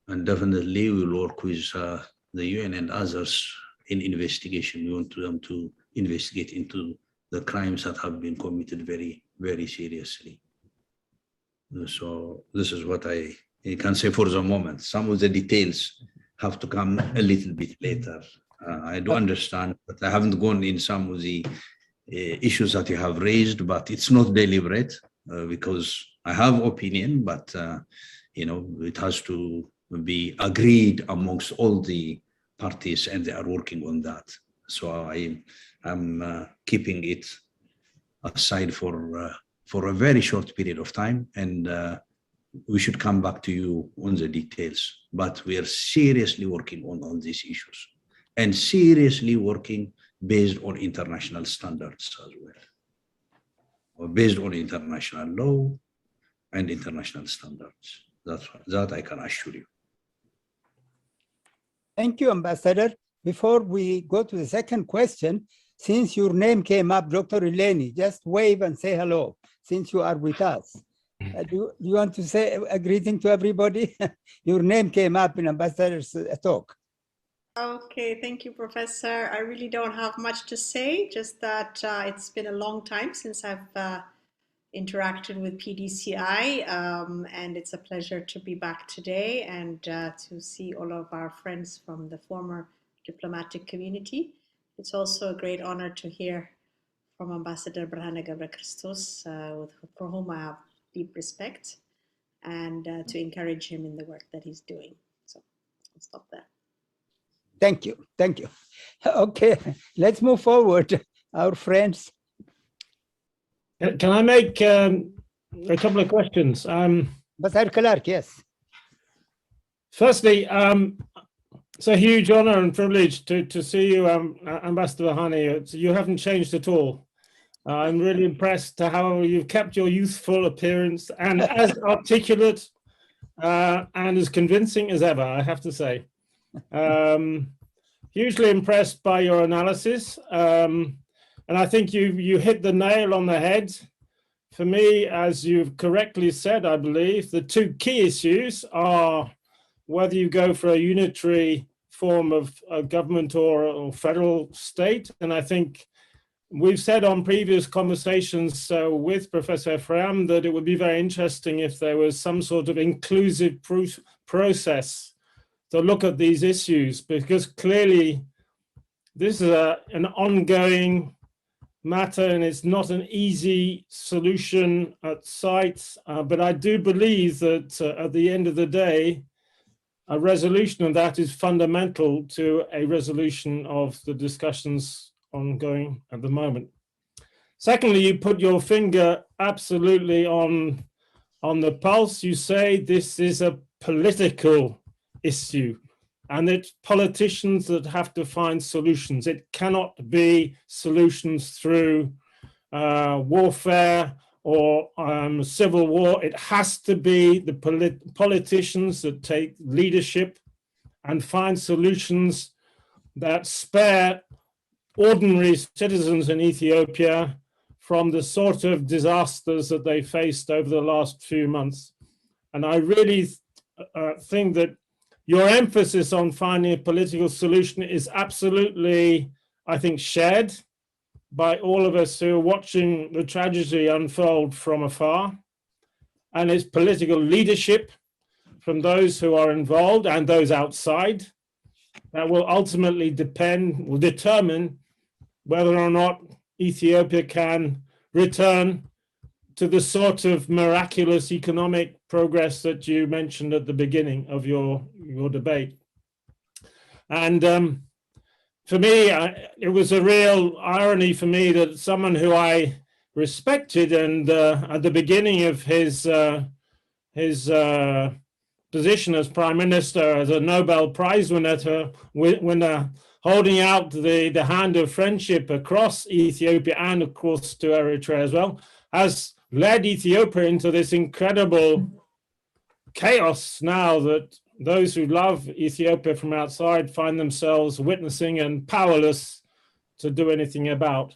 and definitely we will work with the UN and others in investigation. We want them to investigate into the crimes that have been committed very, very seriously. So this is what I can say for the moment. Some of the details have to come a little bit later. I do understand, but I haven't gone in some of the issues that you have raised, but it's not deliberate because I have opinion, but it has to be agreed amongst all the parties, and they are working on that. So I'm keeping it aside for a very short period of time, and we should come back to you on the details. But we are seriously working on all these issues, and seriously working based on international standards as well, or based on international law and international standards. That I can assure you. Thank you, Ambassador. Before we go to the second question, since your name came up, Dr. Eleni, just wave and say hello, since you are with us. Do you want to say a greeting to everybody? Your name came up in Ambassador's talk. Okay, thank you, Professor. I really don't have much to say, just that it's been a long time since I've interacted with PDCI, and it's a pleasure to be back today and to see all of our friends from the former diplomatic community. It's also a great honor to hear from Ambassador Brhane Christos, for whom I have deep respect, and to encourage him in the work that he's doing. So I'll stop there. Thank you. Thank you. Okay, let's move forward. Our friends. Can I make a couple of questions? Ambassador Clark, yes. Firstly, it's a huge honor and privilege to see you, Ambassador Brhane. You haven't changed at all. I'm really impressed to how you've kept your youthful appearance and as articulate and as convincing as ever, I have to say. Hugely impressed by your analysis. And I think you hit the nail on the head. For me, as you've correctly said, I believe, the two key issues are whether you go for a unitary form of government or federal state. And I think we've said on previous conversations with Professor Ephraim that it would be very interesting if there was some sort of inclusive process to look at these issues, because clearly this is an ongoing matter and it's not an easy solution at sites. But I do believe that at the end of the day, a resolution of that is fundamental to a resolution of the discussions ongoing at the moment. Secondly, you put your finger absolutely on the pulse. You say this is a political issue and it's politicians that have to find solutions. It cannot be solutions through warfare or civil war. It has to be the politicians that take leadership and find solutions that spare ordinary citizens in Ethiopia from the sort of disasters that they faced over the last few months. And I really think that your emphasis on finding a political solution is absolutely, I think, shared by all of us who are watching the tragedy unfold from afar. And it's political leadership from those who are involved and those outside that will ultimately determine whether or not Ethiopia can return to the sort of miraculous economic progress that you mentioned at the beginning of your debate. And for me, it was a real irony for me that someone who I respected, and at the beginning of his position as Prime Minister, as a Nobel Prize winner, holding out the hand of friendship across Ethiopia and, of course, to Eritrea as well, has led Ethiopia into this incredible chaos now that those who love Ethiopia from outside find themselves witnessing and powerless to do anything about.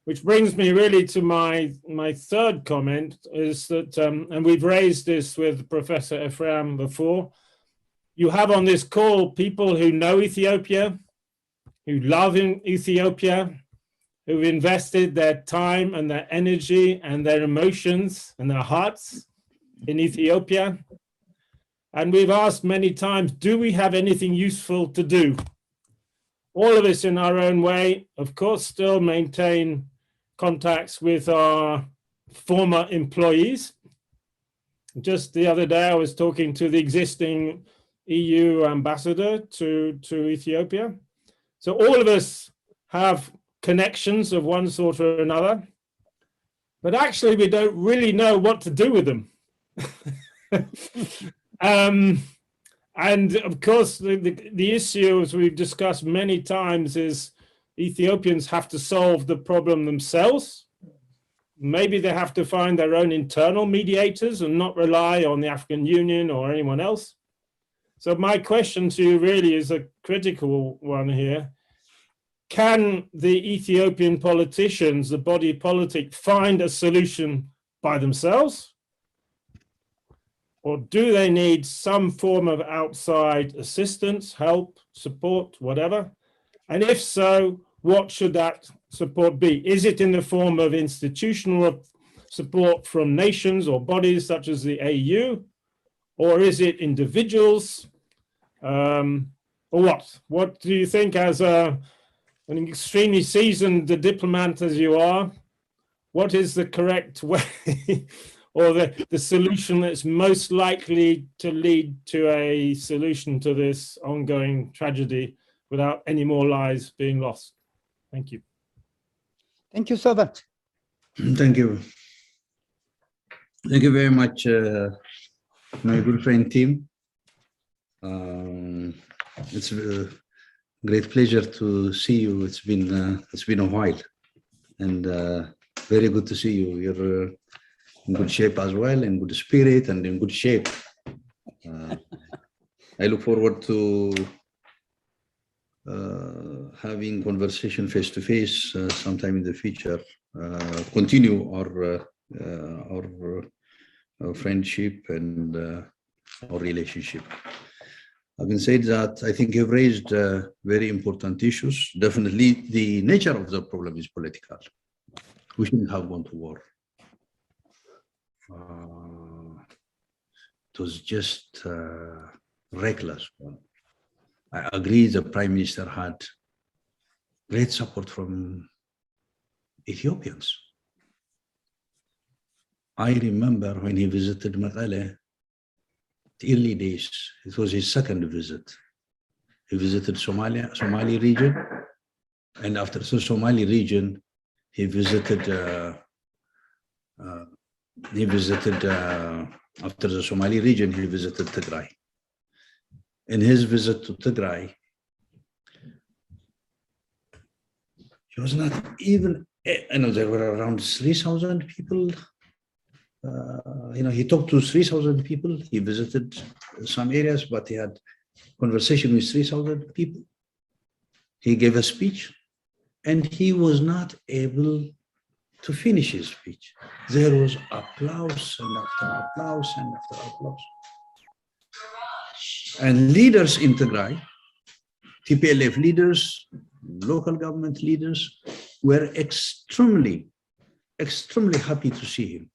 Which brings me really to my third comment, is that, and we've raised this with Professor Ephraim before, you have on this call people who know Ethiopia, who love Ethiopia, who've invested their time and their energy and their emotions and their hearts in Ethiopia. And we've asked many times, do we have anything useful to do? All of us in our own way, of course, still maintain contacts with our former employees. Just the other day, I was talking to the existing EU ambassador to Ethiopia. So all of us have connections of one sort or another, but actually we don't really know what to do with them. And of course, the issue, as we've discussed many times, is Ethiopians have to solve the problem themselves. Maybe they have to find their own internal mediators and not rely on the African Union or anyone else. So my question to you really is a critical one here. Can the Ethiopian politicians, the body politic, find a solution by themselves? Or do they need some form of outside assistance, help, support, whatever? And if so, what should that support be? Is it in the form of institutional support from nations or bodies such as the AU? Or is it individuals? Or what? What do you think, as an extremely seasoned diplomat as you are, what is the correct way or the solution that's most likely to lead to a solution to this ongoing tragedy without any more lives being lost? Thank you. Thank you so much. Thank you. Thank you very much, my good friend Tim. It's a great pleasure to see you. It's been a while, and very good to see you. You're in good shape as well, in good spirit and in good shape. I look forward to having conversation face to face sometime in the future. Continue our friendship and our relationship. Having said that, I think you've raised very important issues. Definitely, the nature of the problem is political. We shouldn't have gone to war. It was just reckless. I agree the Prime Minister had great support from Ethiopians. I remember when he visited Mekelle, the early days, it was his second visit. He visited Somali region, and after the Somali region, he visited after the Somali region, he visited Tigray. In his visit to Tigray, he was not even, there were around 3,000 people. He talked to 3,000 people. He visited some areas, but he had conversation with 3,000 people. He gave a speech, and he was not able to finish his speech. There was applause and after applause and after applause. And leaders in Tigray, TPLF leaders, local government leaders, were extremely, extremely happy to see him.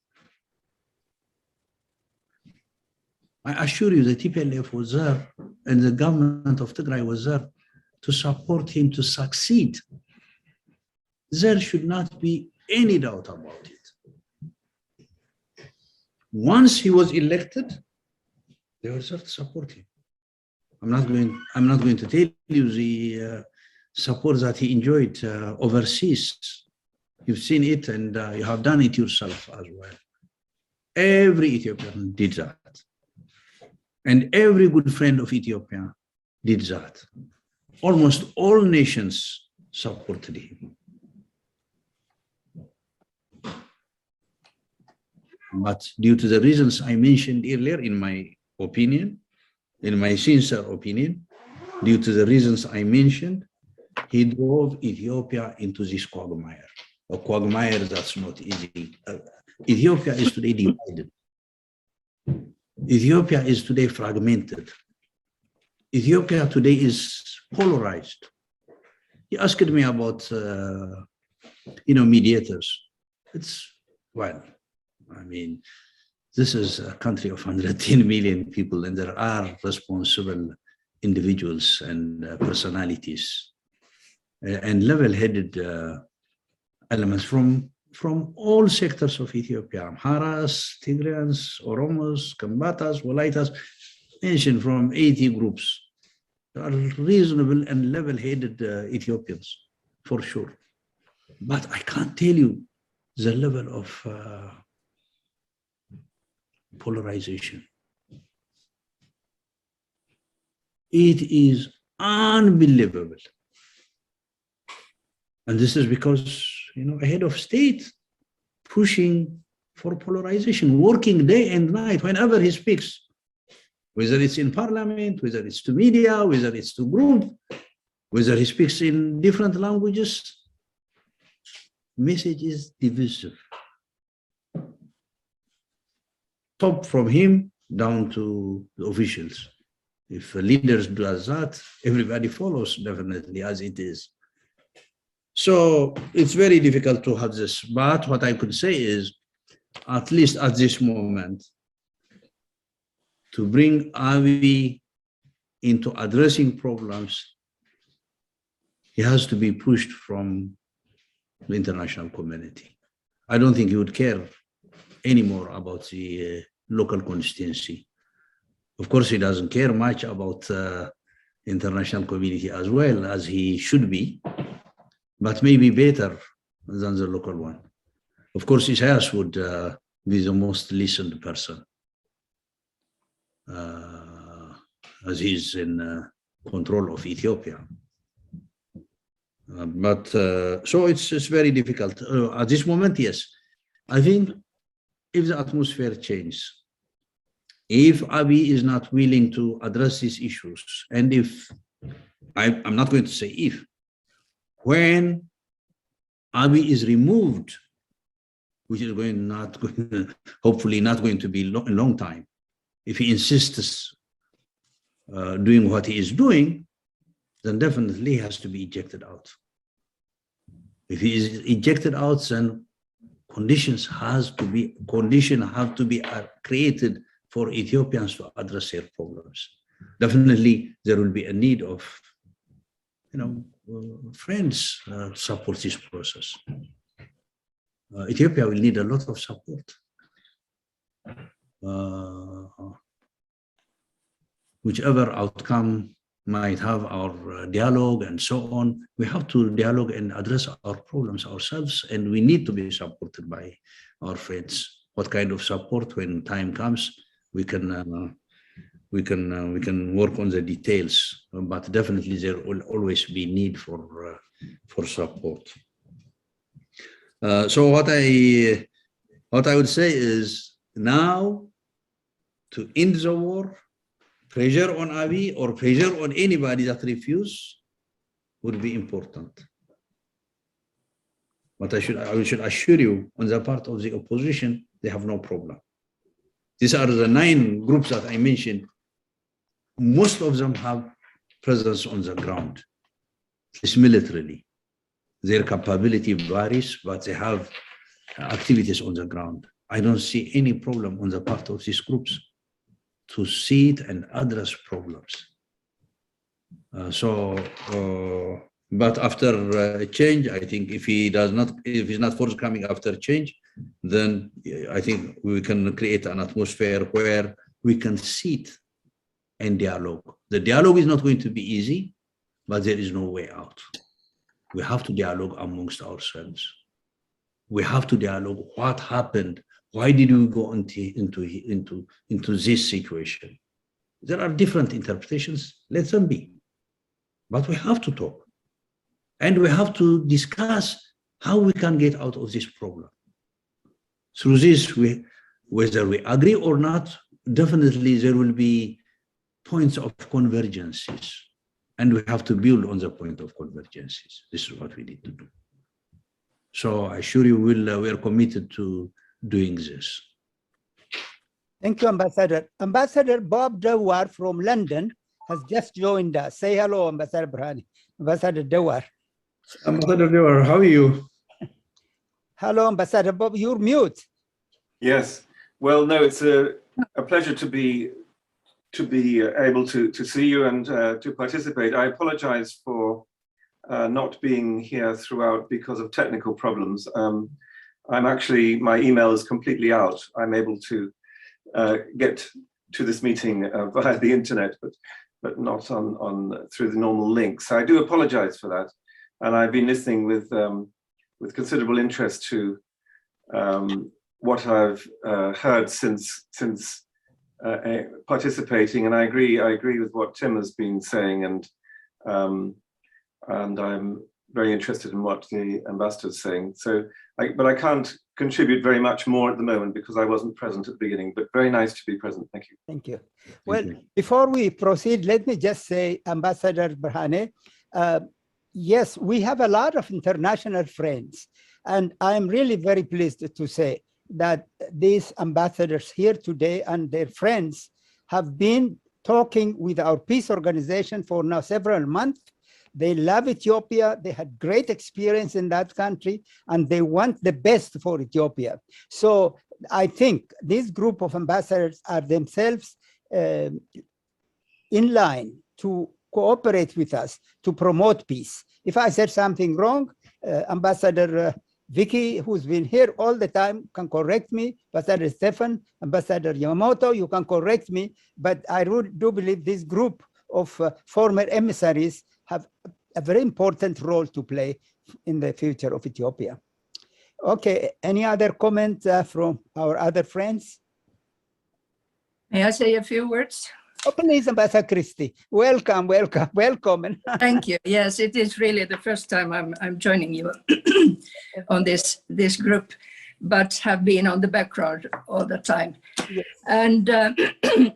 I assure you, the TPLF was there, and the government of Tigray was there to support him to succeed. There should not be any doubt about it. Once he was elected, they were there to support him. I'm not going to tell you the support that he enjoyed overseas. You've seen it, and you have done it yourself as well. Every Ethiopian did that. And every good friend of Ethiopia did that. Almost all nations supported him. But due to the reasons I mentioned earlier, in my opinion, in my sincere opinion, due to the reasons I mentioned, he drove Ethiopia into this quagmire, a quagmire that's not easy. Ethiopia is today divided. Ethiopia is today fragmented. Ethiopia today is polarized. He asked me about, mediators. This is a country of 110 million people, and there are responsible individuals and personalities and level-headed elements from all sectors of Ethiopia: Amharas, Tigrayans, Oromos, Kambatas, Walaitas, mentioned from 80 groups. There are reasonable and level-headed Ethiopians, for sure. But I can't tell you the level of polarization. It is unbelievable. And this is because, a head of state pushing for polarization, working day and night whenever he speaks, whether it's in parliament, whether it's to media, whether it's to group, whether he speaks in different languages, message is divisive. Top from him down to the officials. If a leader does that, everybody follows, definitely, as it is. So it's very difficult to have this. But what I could say is, at least at this moment, to bring Abiy into addressing problems, he has to be pushed from the international community. I don't think he would care anymore about the local constituency. Of course, he doesn't care much about international community as well, as he should be, but maybe better than the local one. Of course, Isaias would be the most listened person, as he's in control of Ethiopia. So it's very difficult. At this moment, yes. I think if the atmosphere changes, if Abiy is not willing to address these issues, and if, I'm not going to say if, when Abiy is removed, which is hopefully not going to be a long time, if he insists doing what he is doing, then definitely he has to be ejected out. If he is ejected out, then conditions have to be created for Ethiopians to address their problems. Definitely, there will be a need of, friends support this process. Ethiopia will need a lot of support. Whichever outcome might have our dialogue and so on, we have to dialogue and address our problems ourselves, and we need to be supported by our friends. What kind of support? When time comes, we can work on the details, but definitely there will always be need for support. So what I would say is, now to end the war, pressure on Abiy or pressure on anybody that refuse would be important. But I should assure you, on the part of the opposition, they have no problem. These are the 9 groups that I mentioned. Most of them have presence on the ground. It's militarily. Their capability varies, but they have activities on the ground. I don't see any problem on the part of these groups to see it and address problems. But after a change, I think if he's not forthcoming after change, then I think we can create an atmosphere where we can sit and dialogue. The dialogue is not going to be easy, but there is no way out. We have to dialogue amongst ourselves. We have to dialogue what happened. Why did we go into this situation? There are different interpretations. Let them be. But we have to talk. And we have to discuss how we can get out of this problem. Through this, whether we agree or not, definitely there will be points of convergences. And we have to build on the point of convergences. This is what we need to do. So I assure you we are committed to doing this. Thank you, Ambassador. Ambassador Bob Dewar from London has just joined us. Say hello, Ambassador Burhani. Ambassador Dewar. Ambassador Dewar, how are you? Hello, Ambassador Bob. You're mute. Yes. Well, no, it's a pleasure to be able to see you and to participate. I apologize for not being here throughout because of technical problems. My email is completely out. I'm able to get to this meeting via the internet, but not through the normal links. So I do apologize for that. And I've been listening with considerable interest to what I've heard since participating, and I agree with what Tim has been saying, and I'm very interested in what the ambassador is saying. But I can't contribute very much more at the moment because I wasn't present at the beginning. But very nice to be present. Thank you. Thank you. Well, before we proceed, let me just say, Ambassador Burhani, yes, we have a lot of international friends, and I'm really very pleased to say that these ambassadors here today and their friends have been talking with our peace organization for now several months. They love Ethiopia. They had great experience in that country, and they want the best for Ethiopia. So I think this group of ambassadors are themselves in line to cooperate with us to promote peace. If I said something wrong, Ambassador Vicky, who's been here all the time, can correct me. Ambassador Stefan, Ambassador Yamamoto, you can correct me. But I do believe this group of former emissaries have a very important role to play in the future of Ethiopia. Okay, any other comments from our other friends? May I say a few words? Oh, please, Ambassador Christie. Welcome, welcome, welcome. Thank you. Yes, it is really the first time I'm joining you on this group, but have been on the background all the time. Yes. And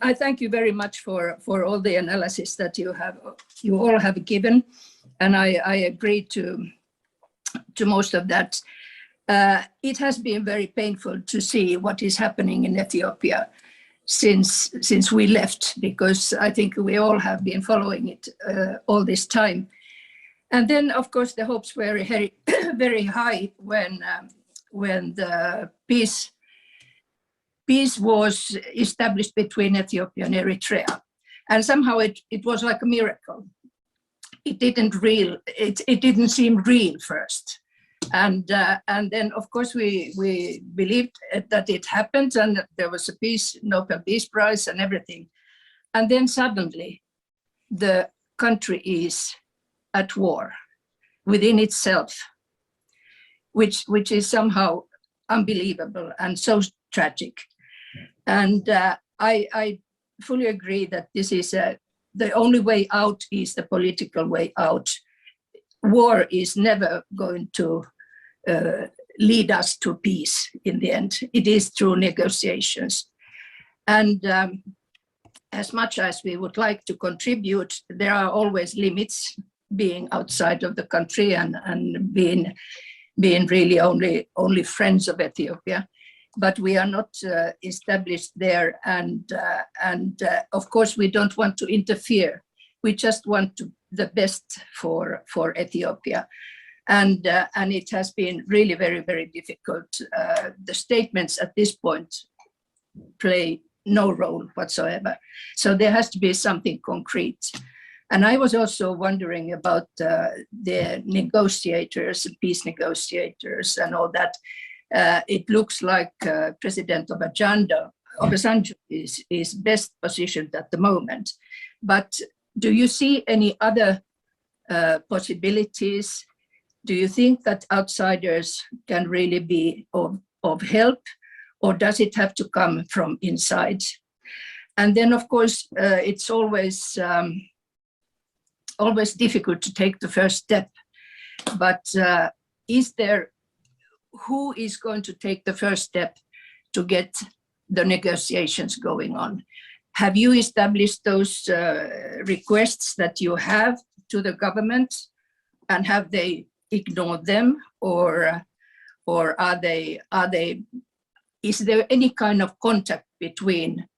I thank you very much for all the analysis that you all have given, and I agree to most of that. It has been very painful to see what is happening in Ethiopia. since we left, because I think we all have been following it all this time. And then, of course, the hopes were very, very high when the peace was established between Ethiopia and Eritrea. And somehow it was like a miracle. It didn't seem real first. And then, of course, we believed that it happened, and there was a Nobel Peace Prize and everything. And then suddenly, the country is at war within itself, which is somehow unbelievable and so tragic. And I fully agree that this is the only way out is the political way out. War is never going to lead us to peace in the end. It is through negotiations. And as much as we would like to contribute, there are always limits, being outside of the country and being really only friends of Ethiopia. But we are not established there, and of course we don't want to interfere. We just want the best for Ethiopia, and it has been really very, very difficult. The statements at this point play no role whatsoever. So there has to be something concrete. And I was also wondering about the negotiators, peace negotiators, and all that. It looks like President Obasanjo is best positioned at the moment. But do you see any other possibilities? Do you think that outsiders can really be of help, or does it have to come from inside? And then, of course, it's always difficult to take the first step. But who is going to take the first step to get the negotiations going on? Have you established those requests that you have to the government, and have they ignored them, or is there any kind of contact between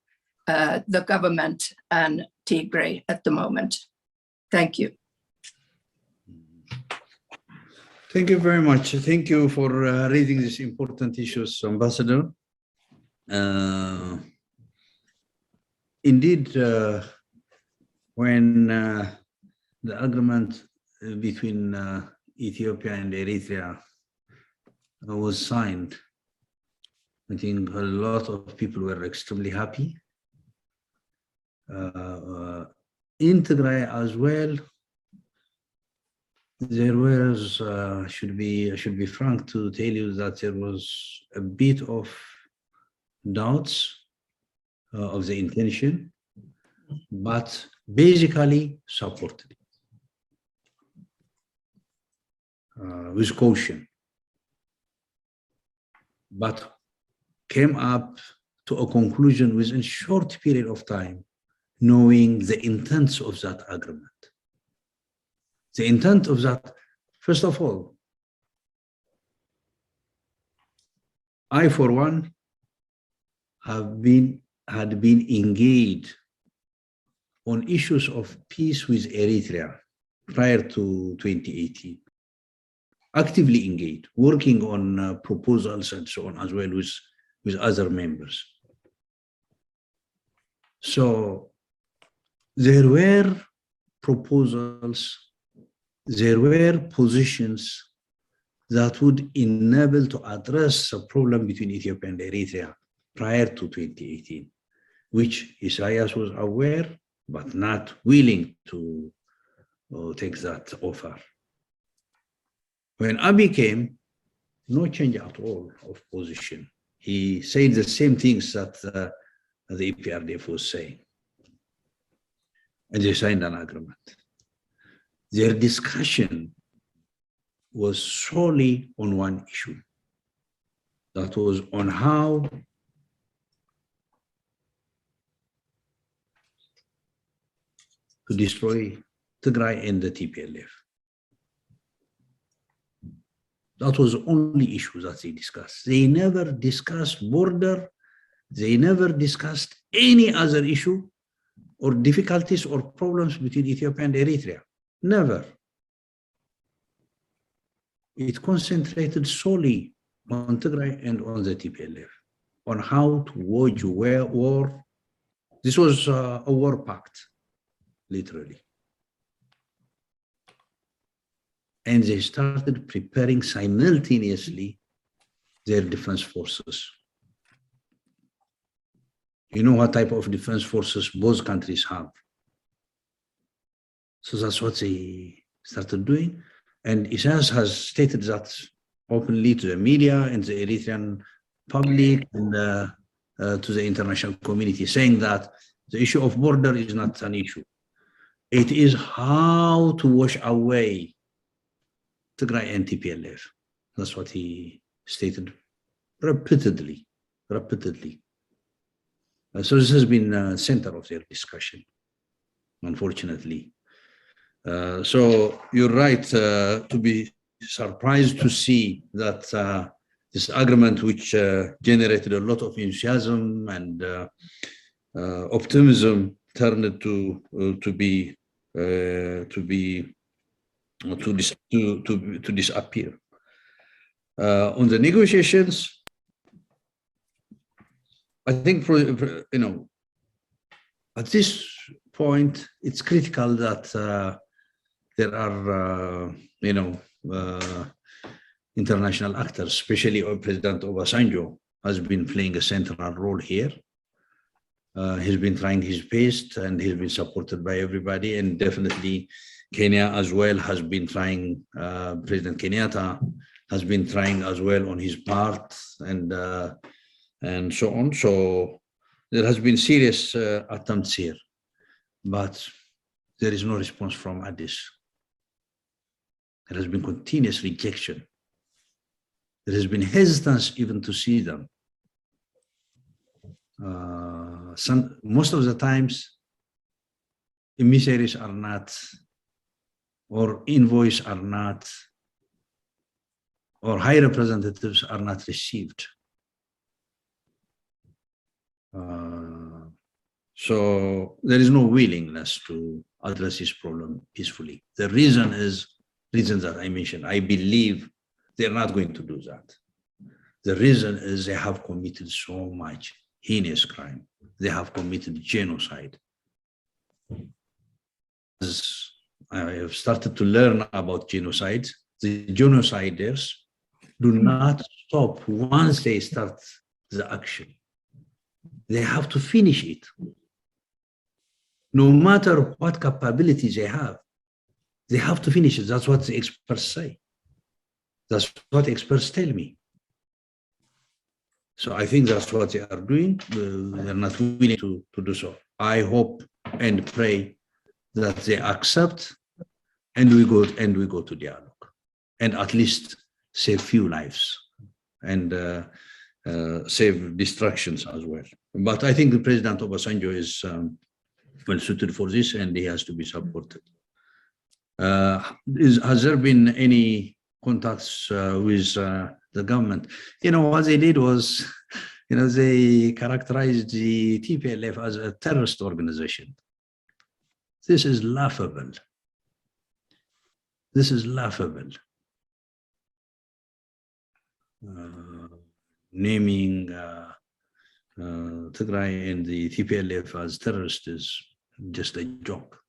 the government and Tigray at the moment? Thank you. Thank you very much. Thank you for raising these important issues, Ambassador. Indeed, when the agreement between Ethiopia and Eritrea was signed, I think a lot of people were extremely happy. In Tigray as well, there was, I should be frank to tell you that there was a bit of doubts of the intention, but basically supported it with caution, but came up to a conclusion within a short period of time, knowing the intents of that agreement. The intent of that, first of all, I, for one, had been engaged on issues of peace with Eritrea prior to 2018. Actively engaged, working on proposals and so on, as well with other members. So there were proposals, there were positions that would enable to address the problem between Ethiopia and Eritrea prior to 2018, which Isaias was aware, but not willing to take that offer. When Abiy came, no change at all of position. He said the same things that the EPRDF was saying. And they signed an agreement. Their discussion was solely on one issue. That was on how to destroy Tigray and the TPLF. That was the only issue that they discussed. They never discussed border They never discussed any other issue or difficulties or problems between Ethiopia and Eritrea. Never. It concentrated solely on Tigray and on the TPLF, on how to wage war. This was a war pact, literally. And they started preparing simultaneously their defense forces. You know what type of defense forces both countries have. So that's what they started doing. And Isaias has stated that openly to the media and the Eritrean public and to the international community, saying that the issue of border is not an issue. It is how to wash away Tigray and TPLF. That's what he stated repeatedly. So this has been center of their discussion, unfortunately. So you're right to be surprised to see that this agreement, which generated a lot of enthusiasm and optimism, turned to disappear. On the negotiations, I think at this point it's critical that there are international actors, especially President Obasanjo has been playing a central role here. He's been trying his best and he's been supported by everybody, and definitely Kenya as well has been trying. President Kenyatta has been trying as well on his part, and so on. So there has been serious attempts here, but there is no response from Addis. There has been continuous rejection. There has been hesitance even to see them. Most of the times, emissaries are not, or envoys are not, or high representatives are not received. So there is no willingness to address this problem peacefully. The reason is reasons that I mentioned. I believe they're not going to do that. The reason is they have committed so much heinous crime. They have committed genocide. As I have started to learn about genocide, the genociders do not stop once they start the action. They have to finish it. No matter what capabilities they have to finish it. That's what the experts say. That's what experts tell me. So I think that's what they are doing. They're not willing to do so. I hope and pray that they accept and we go to dialogue and at least save few lives and save destructions as well. But I think the President Obasanjo is well suited for this, and he has to be supported. Has there been any contacts with the government? What they did was, they characterized the TPLF as a terrorist organization. This is laughable. This is laughable. Naming Tigray and the TPLF as terrorists is just a joke.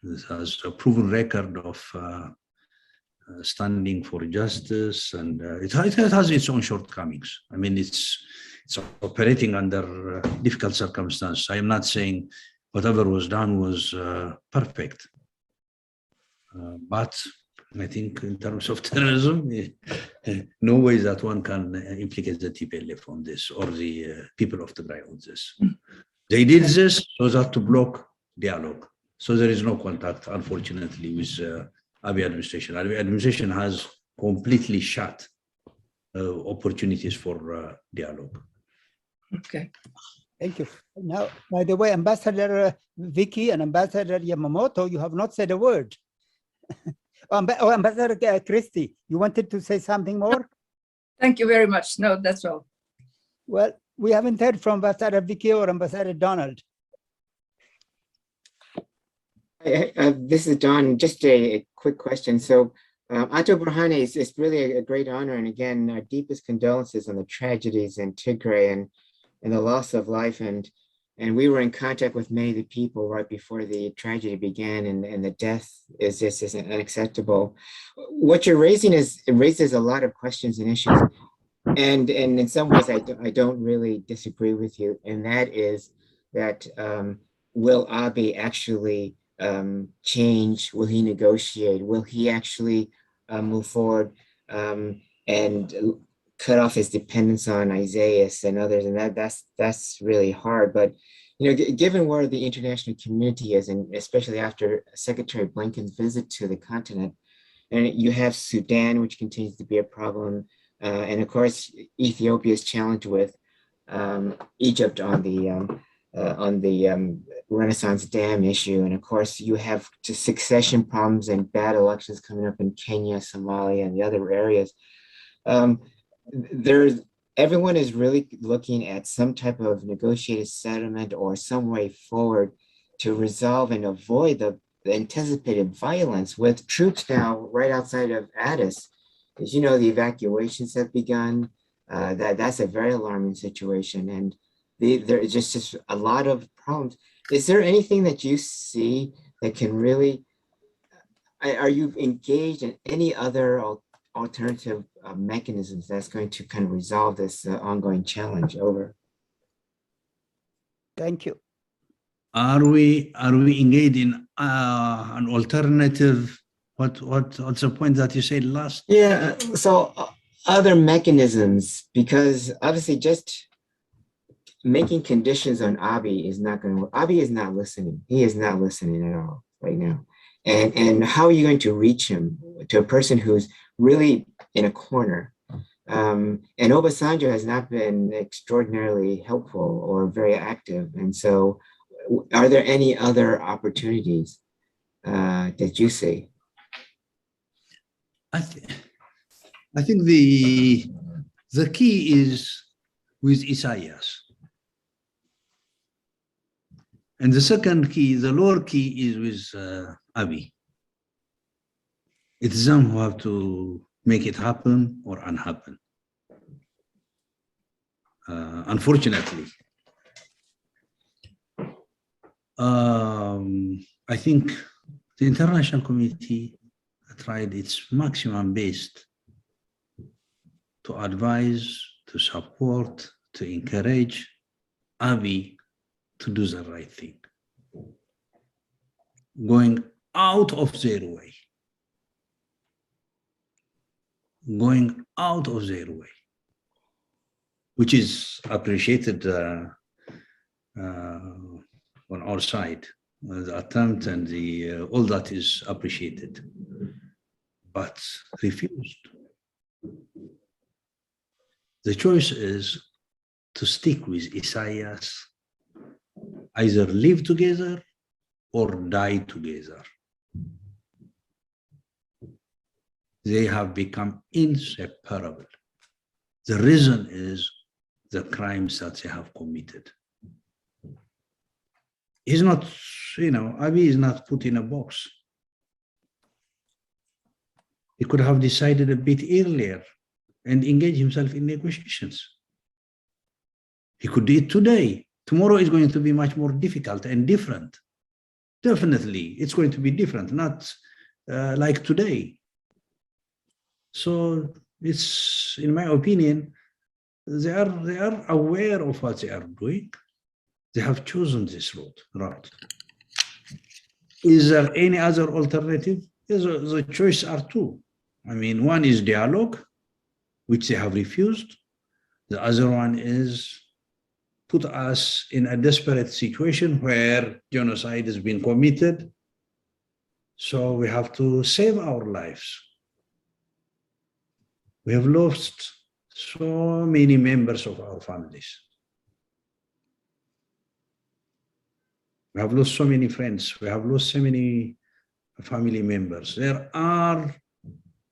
This has a proven record of standing for justice, and it has its own shortcomings. I mean, it's operating under difficult circumstances. I am not saying whatever was done was perfect, but I think in terms of terrorism, no way that one can implicate the TPLF on this or the people of Tigray on this. They did this so that to block dialogue. So there is no contact, unfortunately, with Abiy administration. Abiy administration has completely shut opportunities for dialogue. Okay. Thank you. Now, by the way, Ambassador Vicky and Ambassador Yamamoto, you have not said a word. Ambassador Christie, you wanted to say something more? Thank you very much. No, that's all. Well, We haven't heard from Ambassador Vicky or Ambassador Donald. This is Don. Just a quick question. So, Ato Burhane, it's really a great honor. And again, our deepest condolences on the tragedies in Tigray and the loss of life. And we were in contact with many of the people right before the tragedy began, and the death is just unacceptable. What you're raising raises a lot of questions and issues. And in some ways, I don't really disagree with you. And that is that will Abiy actually change? Will he negotiate? Will he actually move forward and cut off his dependence on Isaias and others? And that's really hard. But given where the international community is, and especially after Secretary Blinken's visit to the continent, and you have Sudan, which continues to be a problem, and of course Ethiopia is challenged with Egypt on the Renaissance Dam issue, and of course you have succession problems and bad elections coming up in Kenya, Somalia, and the other areas. Everyone is really looking at some type of negotiated settlement or some way forward to resolve and avoid the anticipated violence, with troops now right outside of Addis. As you know, the evacuations have begun. That's a very alarming situation, and there is just a lot of problems. Is there anything that you see that can really, are you engaged in any other alternative mechanisms that's going to kind of resolve this ongoing challenge? Over. Thank you. Are we engaged in an alternative? What's the point that you said last? Yeah, so other mechanisms, because obviously just making conditions on Abiy is not going to work. Abiy is not listening. He is not listening at all right now. And how are you going to reach him, to a person who's really in a corner? And Obasanjo has not been extraordinarily helpful or very active. And so are there any other opportunities that you see? I think the key is with Isaias. And the second key, the lower key, is with Abiy. It's them who have to make it happen or unhappen. Unfortunately. I think the international community tried its maximum best to advise, to support, to encourage Abiy to do the right thing, going out of their way, which is appreciated on our side. The attempt and all that is appreciated, but refused. The choice is to stick with Isaias, either live together or die together. They have become inseparable. The reason is the crimes that they have committed. He's not, Abiy is not put in a box. He could have decided a bit earlier and engage himself in negotiations. He could do it today. Tomorrow is going to be much more difficult and different. Definitely, it's going to be different, not like today. So it's, in my opinion, they are aware of what they are doing. They have chosen this route. Is there any other alternative? Yes, the choice are two. I mean, one is dialogue, which they have refused. The other one is put us in a desperate situation where genocide has been committed. So we have to save our lives. We have lost so many members of our families. We have lost so many friends. We have lost so many family members. There are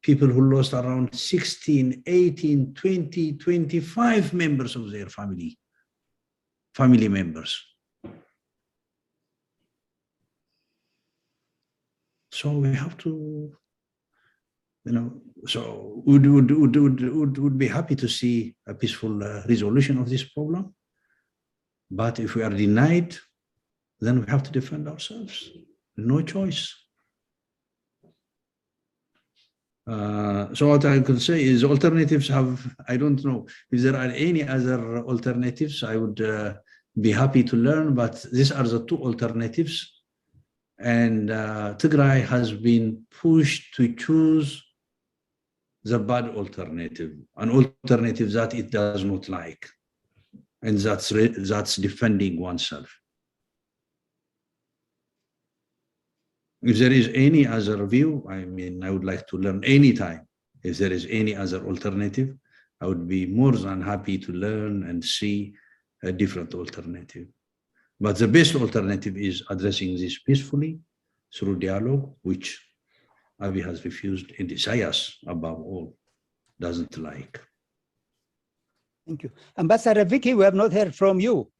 people who lost around 16, 18, 20, 25 members of their family family members. So we have to, so would be happy to see a peaceful resolution of this problem. But if we are denied, then we have to defend ourselves. No choice. So what I could say is alternatives have, I don't know if there are any other alternatives. I would be happy to learn, but these are the two alternatives. And Tigray has been pushed to choose the bad alternative, an alternative that it does not like, and that's defending oneself. If there is any other view, I mean, I would like to learn anytime. If there is any other alternative, I would be more than happy to learn and see a different alternative. But the best alternative is addressing this peacefully through dialogue, which Abiy has refused, and Isaias, above all, doesn't like. Thank you. Ambassador Vicky, we have not heard from you.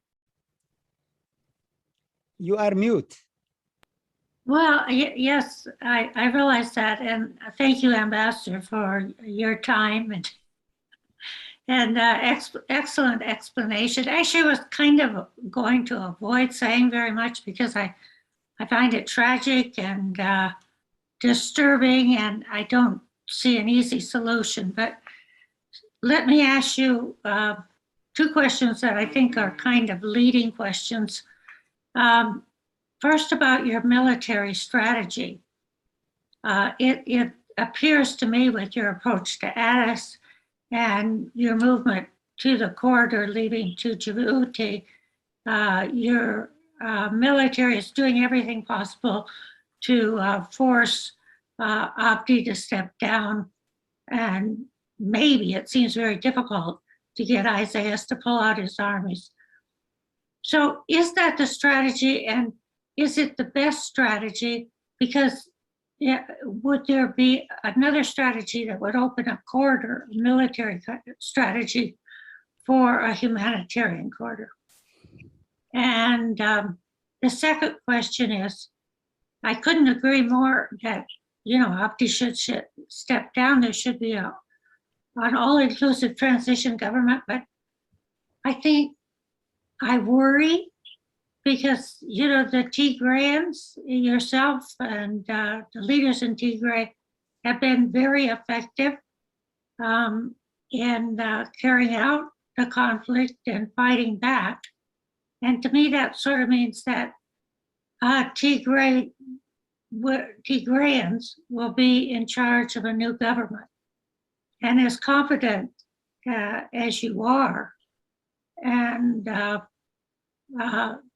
You are mute. Well, yes, I realize that, and thank you, Ambassador, for your time and excellent explanation. Actually, I was kind of going to avoid saying very much because I find it tragic and disturbing, and I don't see an easy solution. But let me ask you two questions that I think are kind of leading questions. First, about your military strategy. It appears to me with your approach to Addis and your movement to the corridor leading to Djibouti, your military is doing everything possible to force Abdi to step down, and maybe it seems very difficult to get Isaias to pull out his armies. So is that the strategy, and is it the best strategy? Because would there be another strategy that would open a corridor, a military strategy for a humanitarian corridor? And the second question is, I couldn't agree more that, Abdi should step down. There should be an all-inclusive transition government, but I worry because, the Tigrayans, yourself and the leaders in Tigray have been very effective in carrying out the conflict and fighting back. And to me, that sort of means that Tigrayans will be in charge of a new government. And as confident as you are, and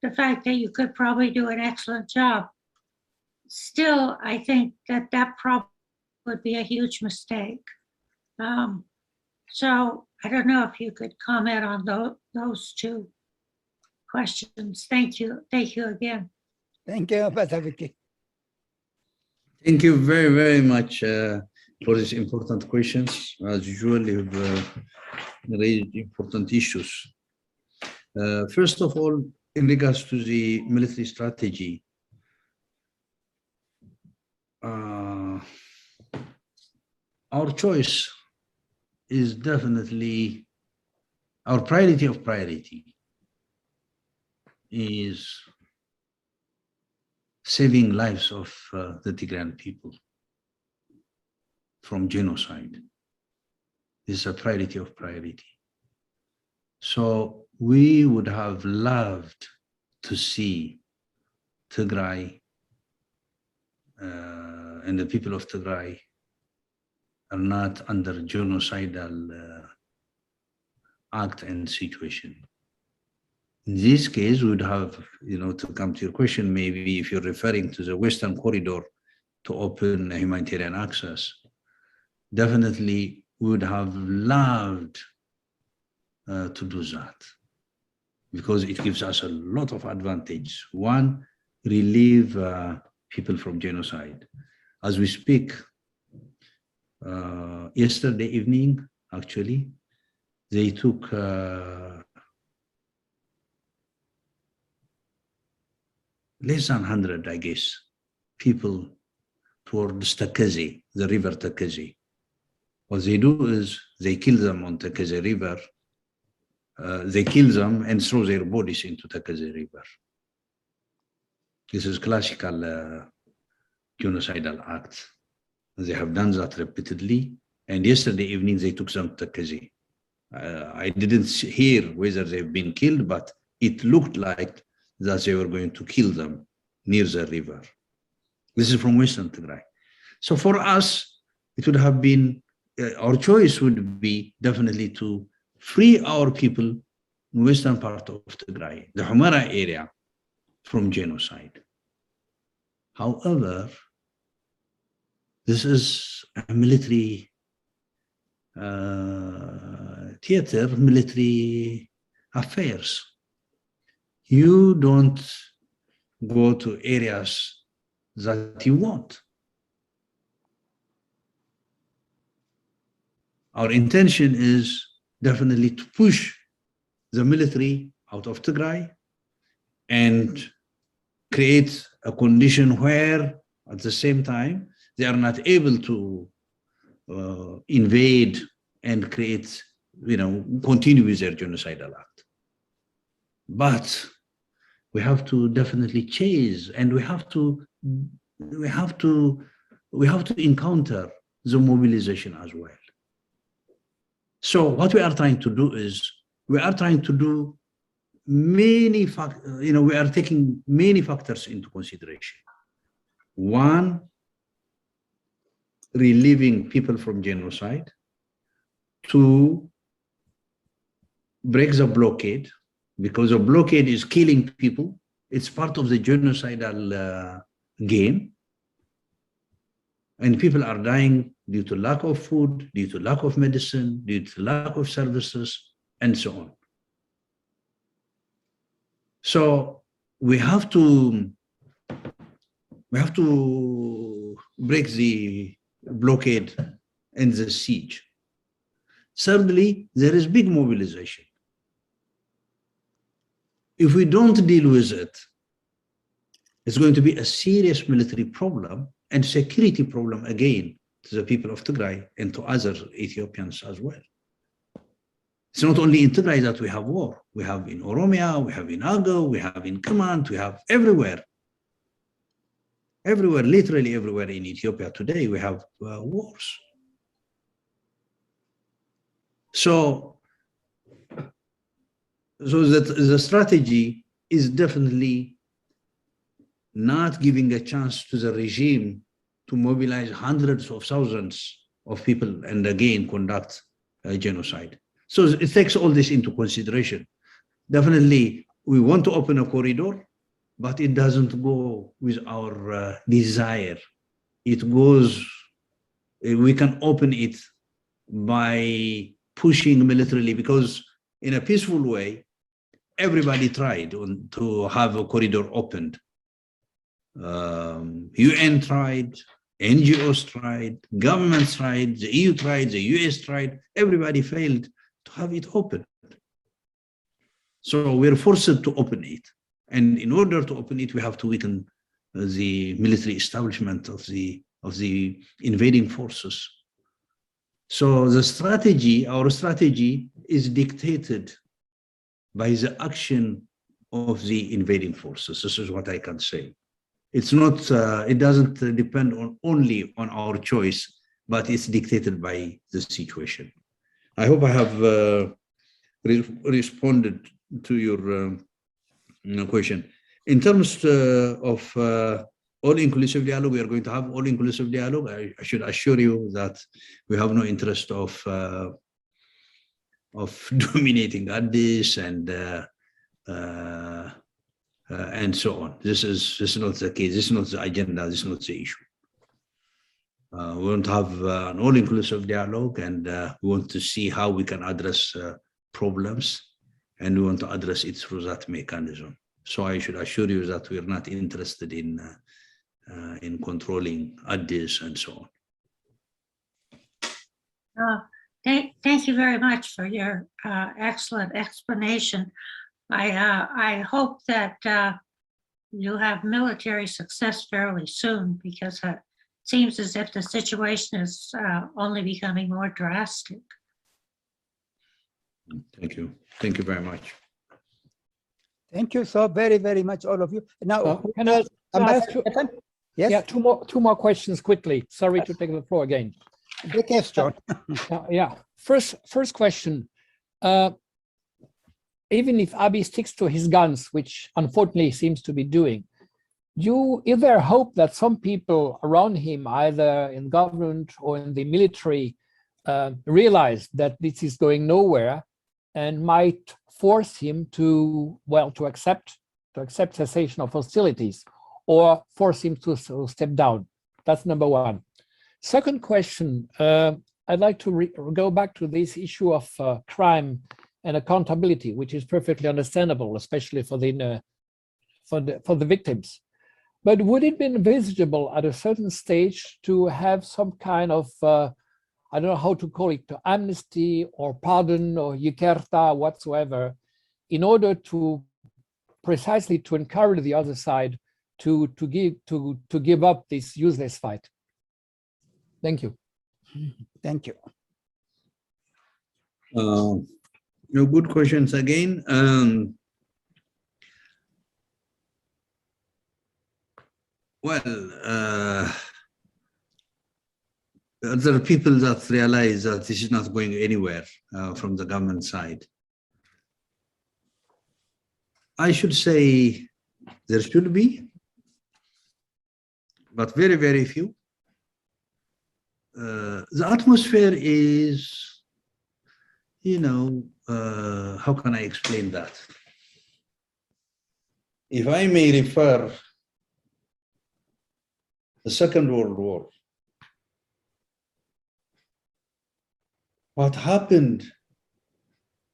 the fact that you could probably do an excellent job, still, I think that probably would be a huge mistake. So I don't know if you could comment on those two questions. Thank you. Thank you again. Thank you, Ambassador Vicky. Thank you very, very much for these important questions. As usual, you've raised important issues. First of all, in regards to the military strategy, our choice is definitely, our priority of priority is saving lives of the Tigrayan people from genocide. This is a priority of priority. So we would have loved to see Tigray and the people of Tigray are not under genocidal act and situation. In this case, we would have, to come to your question, maybe if you're referring to the Western corridor to open humanitarian access, definitely we would have loved to do that, because it gives us a lot of advantage. One, relieve people from genocide. As we speak, yesterday evening, actually, they took less than 100, I guess, people towards Takezi, the river Takezi. What they do is they kill them on Takezi River. They kill them and throw their bodies into Takezi River. This is classical genocidal act. They have done that repeatedly. And yesterday evening, they took them to Takezi. I didn't hear whether they've been killed, but it looked like that they were going to kill them near the river. This is from Western Tigray. So for us, it would have been, our choice would be definitely to free our people in western part of Tigray, the Humara area, from genocide. However, this is a military theater, military affairs. You don't go to areas that you want. Our intention is definitely to push the military out of Tigray and create a condition where, at the same time, they are not able to invade and create, continue with their genocidal act. But we have to definitely chase, and we have to encounter the mobilization as well. So what we are trying to do is, we are trying to do many we are taking many factors into consideration. One, relieving people from genocide. Two, break the blockade, because a blockade is killing people. It's part of the genocidal game. And people are dying due to lack of food, due to lack of medicine, due to lack of services, and so on. So we have to break the blockade and the siege. Thirdly, there is big mobilization. If we don't deal with it, it's going to be a serious military problem and security problem again to the people of Tigray and to other Ethiopians as well. It's not only in Tigray that we have war. We have in Oromia, we have in Ago, we have in Command, we have everywhere. Everywhere, literally everywhere in Ethiopia today, we have wars. So that the strategy is definitely not giving a chance to the regime to mobilize hundreds of thousands of people and again conduct a genocide. So it takes all this into consideration. Definitely, we want to open a corridor, but it doesn't go with our desire. It goes, we can open it by pushing militarily, because in a peaceful way, everybody tried to have a corridor opened. UN tried, NGOs tried, governments tried, the EU tried, the US tried, everybody failed to have it open. So we're forced to open it. And in order to open it, we have to weaken the military establishment of the invading forces. So the strategy, our strategy, is dictated by the action of the invading forces. This is what I can say. It's not, it doesn't depend only on our choice, but it's dictated by the situation. I hope I have responded to your question. In terms of all-inclusive dialogue, we are going to have all-inclusive dialogue. I should assure you that we have no interest of dominating Addis and so on. This is not the case. This is not the agenda. This is not the issue. We want to have an all-inclusive dialogue, and we want to see how we can address problems, and we want to address it through that mechanism. So I should assure you that we are not interested in controlling Addis and so on. Thank you very much for your excellent explanation. I hope that you'll have military success fairly soon, because it seems as if the situation is only becoming more drastic. Thank you. Thank you very much. Thank you so very, very much, all of you. Now, Can I ask two, yes, yeah, two more questions quickly. Sorry to take the floor again. the question. Yeah. First question. Even if Abiy sticks to his guns, which unfortunately he seems to be doing, is there hope that some people around him, either in government or in the military, realize that this is going nowhere and might force him to accept cessation of hostilities, or force him to step down? That's number one. Second question, I'd like to go back to this issue of crime and accountability, which is perfectly understandable, especially for the victims. But would it be envisageable at a certain stage to have some kind of, I don't know how to call it, amnesty or pardon or yikerta, whatsoever, in order to precisely to encourage the other side to give up this useless fight? Thank you. Thank you. Good questions again. There are people that realize that this is not going anywhere from the government side. I should say there should be, but very, very few. The atmosphere is, how can I explain that? If I may refer the Second World War, what happened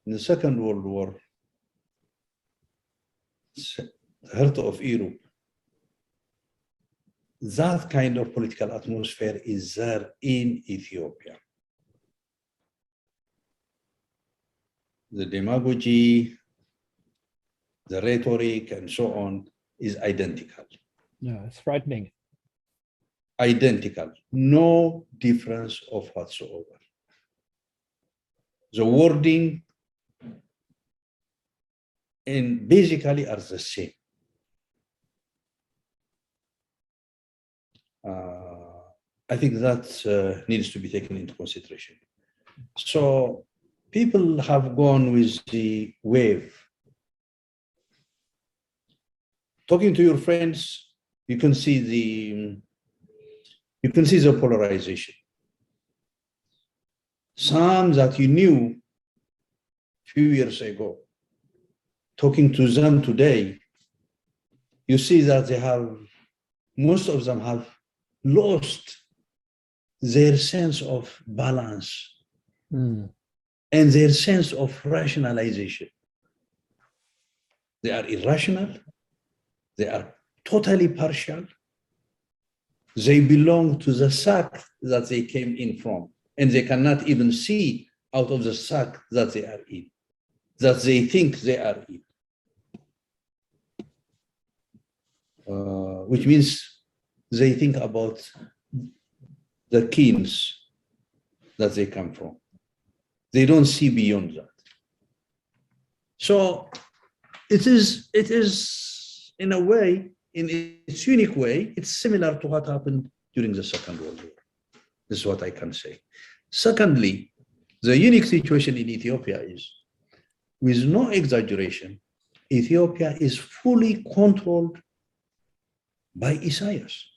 in the Second World War, the heart of Europe, that kind of political atmosphere is there in Ethiopia. The demagogy, the rhetoric, and so on is identical. Yeah, it's frightening. Identical, no difference of whatsoever. The wording and basically are the same. I think that needs to be taken into consideration. So people have gone with the wave. Talking to your friends, you can see the polarization. Some that you knew a few years ago, talking to them today, you see that most of them have lost their sense of balance and their sense of rationalization. They are irrational. They are totally partial. They belong to the sack that they came in from, and they cannot even see out of the sack that they are in, that they think they are in. Which means they think about the kings that they come from. They don't see beyond that. So it is in a way, in its unique way, it's similar to what happened during the Second World War. This is what I can say. Secondly, the unique situation in Ethiopia is, with no exaggeration, Ethiopia is fully controlled by Isaias.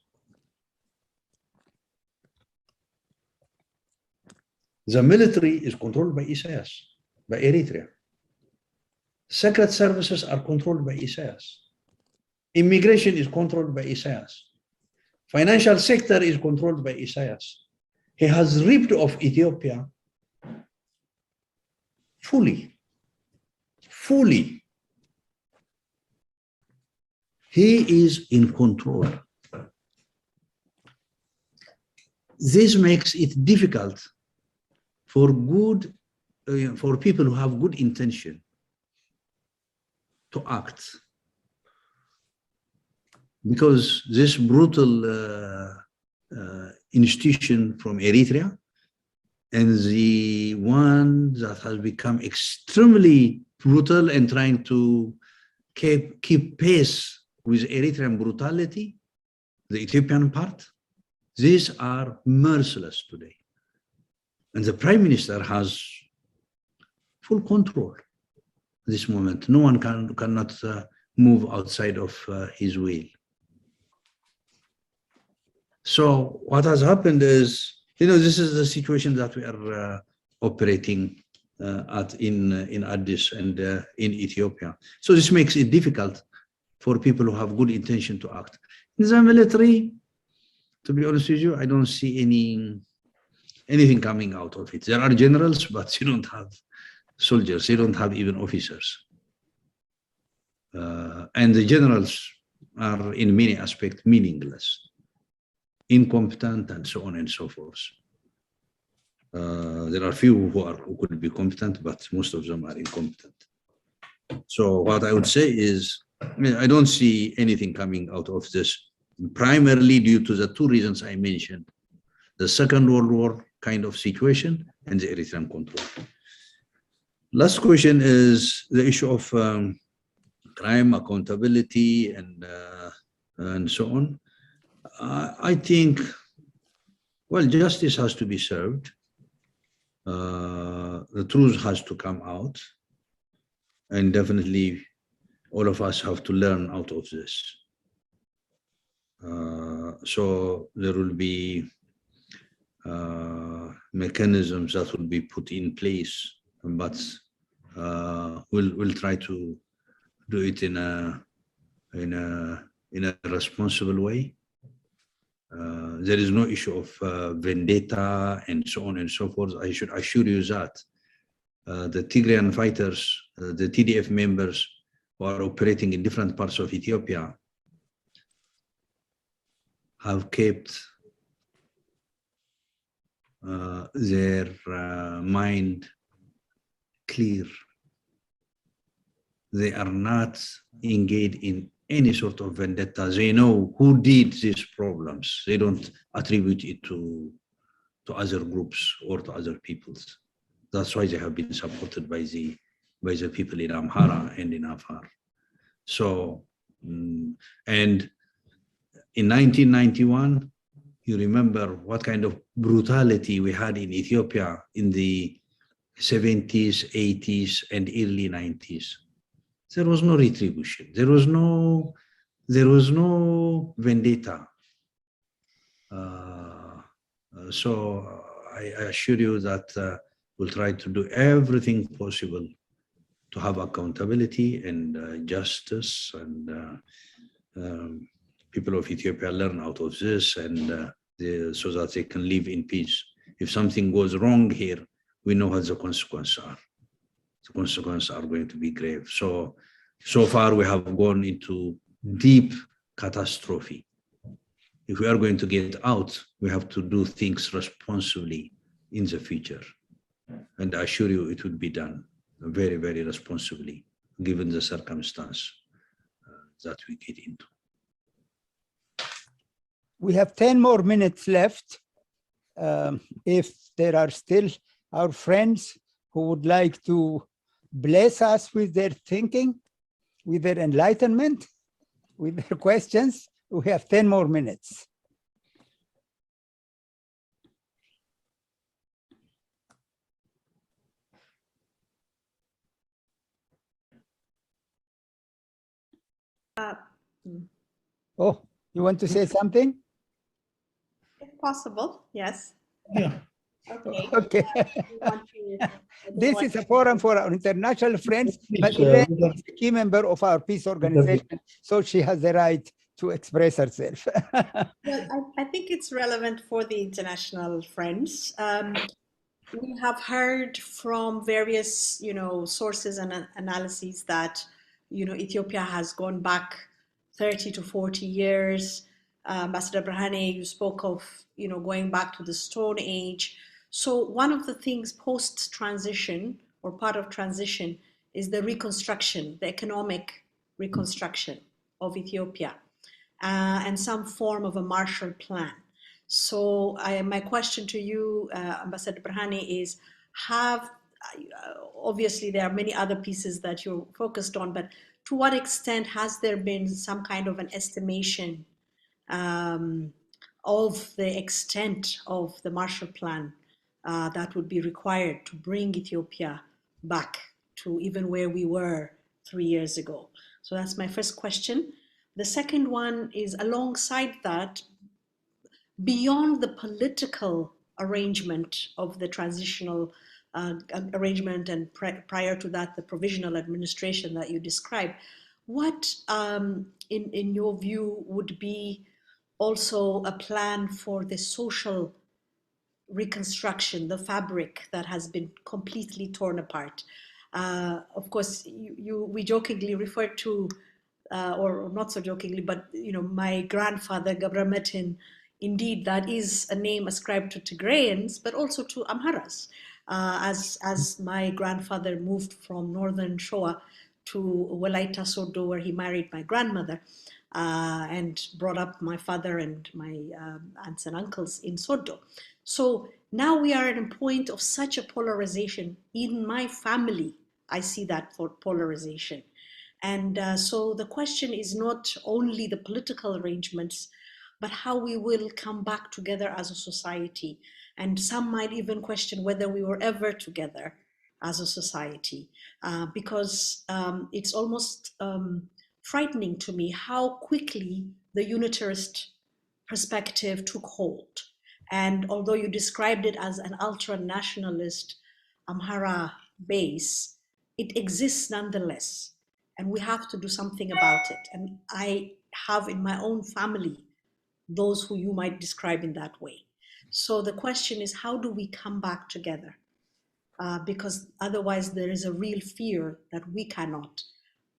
The military is controlled by Isaias, by Eritrea. Secret services are controlled by Isaias. Immigration is controlled by Isaias. Financial sector is controlled by Isaias. He has ripped off Ethiopia fully. He is in control. This makes it difficult for people who have good intention to act. because this brutal institution from Eritrea and the one that has become extremely brutal and trying to keep pace with Eritrean brutality, the Ethiopian part, these are merciless today. And the Prime Minister has full control at this moment. No one cannot move outside of his will. So what has happened is, this is the situation that we are operating in Addis and in Ethiopia. So this makes it difficult for people who have good intention to act. In the military, to be honest with you, I don't see anything coming out of it. There are generals, but you don't have soldiers. You don't have even officers. And the generals are in many aspects meaningless, incompetent, and so on and so forth. There are few who could be competent, but most of them are incompetent. So what I would say is, I don't see anything coming out of this, primarily due to the two reasons I mentioned: the Second World War kind of situation and the Eritrean control. Last question is the issue of crime, accountability, and so on. I think, well, justice has to be served. The truth has to come out, and definitely all of us have to learn out of this. So there will be mechanisms that will be put in place, but we'll try to do it in a responsible way. There is no issue of vendetta and so on and so forth. I should assure you that the Tigrayan fighters, the TDF members who are operating in different parts of Ethiopia, have kept their mind clear. They are not engaged in any sort of vendetta. They know who did these problems. They don't attribute it to other groups or to other peoples. That's why they have been supported by the people in Amhara and in Afar. So, and in 1991, you remember what kind of brutality we had in Ethiopia in the 70s, 80s, and early 90s. There was no retribution. There was no vendetta. So I assure you that we'll try to do everything possible to have accountability and justice, and people of Ethiopia learn out of this, and so that they can live in peace. If something goes wrong here, we know what the consequences are. The consequences are going to be grave. So far we have gone into deep catastrophe. If we are going to get out, we have to do things responsibly in the future. And I assure you it will be done very, very responsibly, given the circumstance that we get into. We have 10 more minutes left. If there are still our friends who would like to bless us with their thinking, with their enlightenment, with their questions, we have 10 more minutes. Oh, you want to say something? If possible, yes. Yeah. Okay. Okay. This is a forum for our international friends, but Elaine is a key member of our peace organization, so she has the right to express herself. Well, I think it's relevant for the international friends. We have heard from various, sources and analyses that, Ethiopia has gone back 30 to 40 years. Ambassador Brahane, you spoke of, going back to the Stone Age. So one of the things post-transition or part of transition is the reconstruction, the economic reconstruction of Ethiopia. and some form of a Marshall Plan. So my question to you, Ambassador Brahani, is obviously there are many other pieces that you're focused on, but to what extent has there been some kind of an estimation of the extent of the Marshall Plan that would be required to bring Ethiopia back to even where we were 3 years ago? So that's my first question. The second one is alongside that, beyond the political arrangement of the transitional arrangement and prior to that, the provisional administration that you described, what in your view would be also a plan for the social reconstruction, the fabric that has been completely torn apart? Of course, we jokingly refer to, or not so jokingly, but my grandfather, Gabra Metin, indeed, that is a name ascribed to Tigrayans, but also to Amharas. As my grandfather moved from northern Shoa to Walaita Sodo, where he married my grandmother, and brought up my father and my aunts and uncles in Sodo. So now we are at a point of such a polarization. In my family, I see that polarization. And so the question is not only the political arrangements, but how we will come back together as a society. And some might even question whether we were ever together as a society, because it's almost frightening to me how quickly the unitarist perspective took hold. And although you described it as an ultra-nationalist Amhara base, it exists nonetheless. And we have to do something about it. And I have in my own family those who you might describe in that way. So the question is, how do we come back together? Because otherwise there is a real fear that we cannot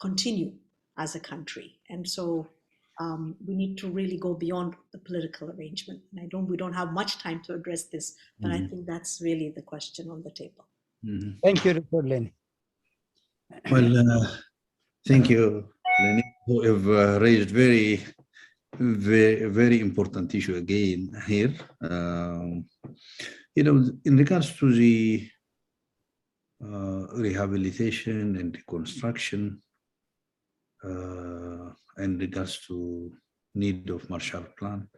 continue as a country. And so we need to really go beyond the political arrangement. And we don't have much time to address this, but I think that's really the question on the table. Thank you, Dr. Lenny. Well, thank you, Lenny, who have raised very, very important issue again here. In regards to the rehabilitation and reconstruction, and regards to need of Marshall Plan,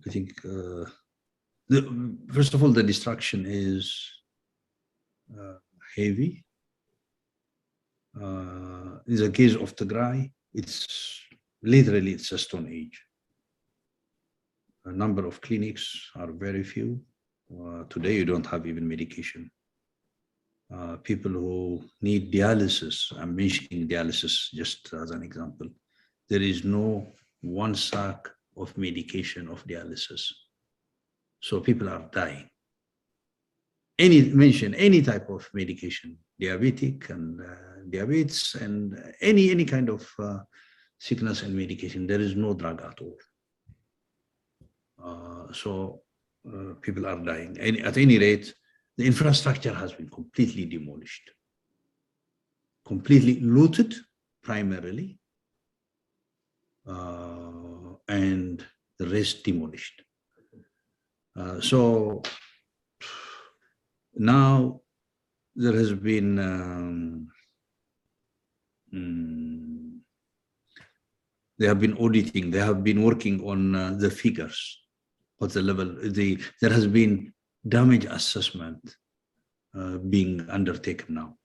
I think first of all, the destruction is heavy. In the case of Tigray, it's a Stone Age. A number of clinics are very few. Today, you don't have even medication. People who need dialysis, I'm mentioning dialysis just as an example. There is no one sack of medication of dialysis. So people are dying. Mention any type of medication, diabetic and diabetes and any kind of sickness and medication, there is no drug at all. So people are dying. At any rate, the infrastructure has been completely demolished, completely looted primarily, and the rest demolished. So now there has been, they have been auditing, they have been working on the figures, what the level, there has been damage assessment being undertaken now.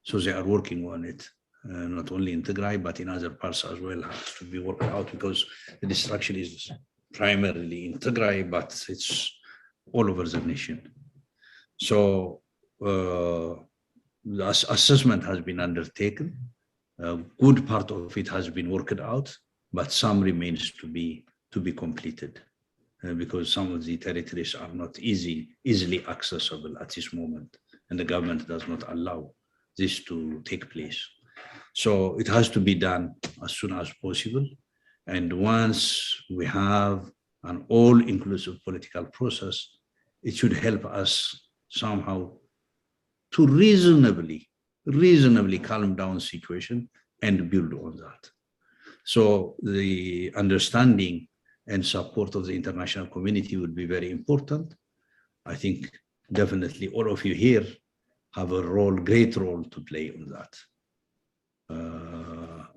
So they are working on it, not only in Tigray, but in other parts as well, has to be worked out because the destruction is primarily in Tigray, but it's all over the nation. So the assessment has been undertaken. A good part of it has been worked out, but some remains to be completed because some of the territories are not easily accessible at this moment, and the government does not allow this to take place. So it has to be done as soon as possible. And once we have an all-inclusive political process, it should help us somehow to reasonably calm down the situation and build on that. So the understanding and support of the international community would be very important. I think definitely all of you here have a role, great role to play on that.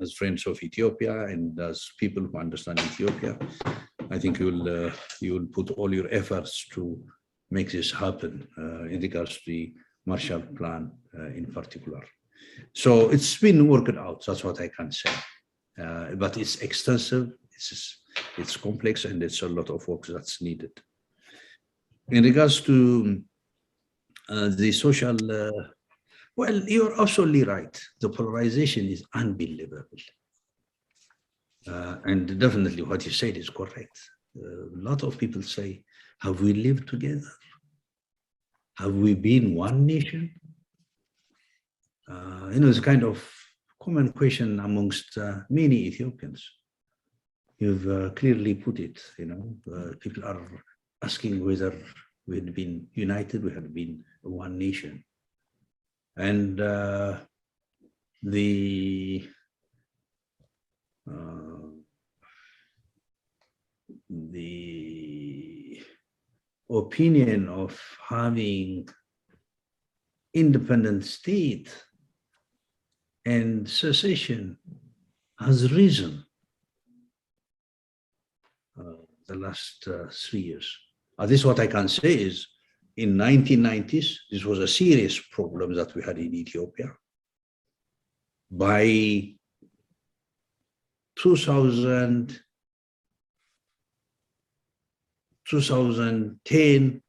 As friends of Ethiopia and as people who understand Ethiopia, I think you will put all your efforts to make this happen in regards to the Marshall Plan in particular. So it's been worked out, that's what I can say. But it's extensive, it's complex, and it's a lot of work that's needed. In regards to the social, well, you're absolutely right. The polarization is unbelievable. And definitely what you said is correct. A lot of people say, have we lived together? Have we been one nation? You know, it's kind of common question amongst many Ethiopians. You've clearly put it, you know, people are asking whether we had been united, we had been one nation. And the opinion of having independent state and secession has risen the last 3 years. This is what I can say is, in 1990s, this was a serious problem that we had in Ethiopia. By 2010,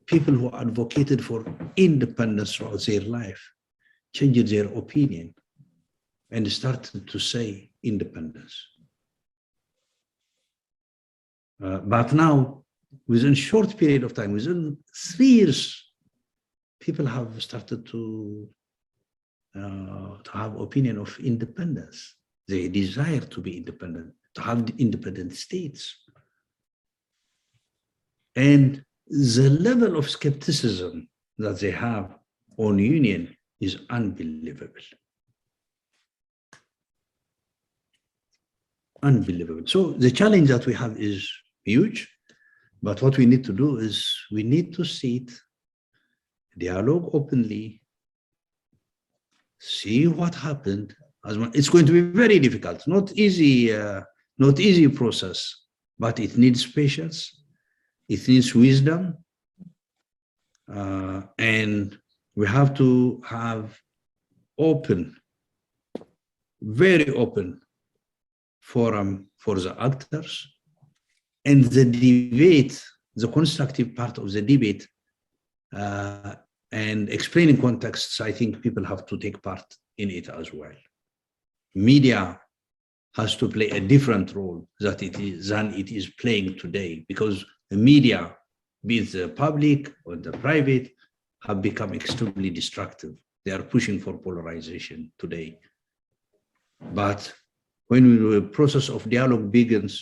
people who advocated for independence throughout their life changed their opinion and started to say independence. But now, within a short period of time, within 3 years, people have started to have opinion of independence. They desire to be independent, to have independent states. And the level of skepticism that they have on union is unbelievable. Unbelievable. So the challenge that we have is huge, but what we need to do is we need to sit, dialogue openly, see what happened. It's going to be very difficult, not easy process, but it needs patience, it needs wisdom, and we have to have open, very open forum for the actors, and the debate, the constructive part of the debate, and explaining contexts. I think people have to take part in it as well. Media has to play a different role than it is playing today, because the media, be it the public or the private, have become extremely destructive. They are pushing for polarization today. But when the process of dialogue begins,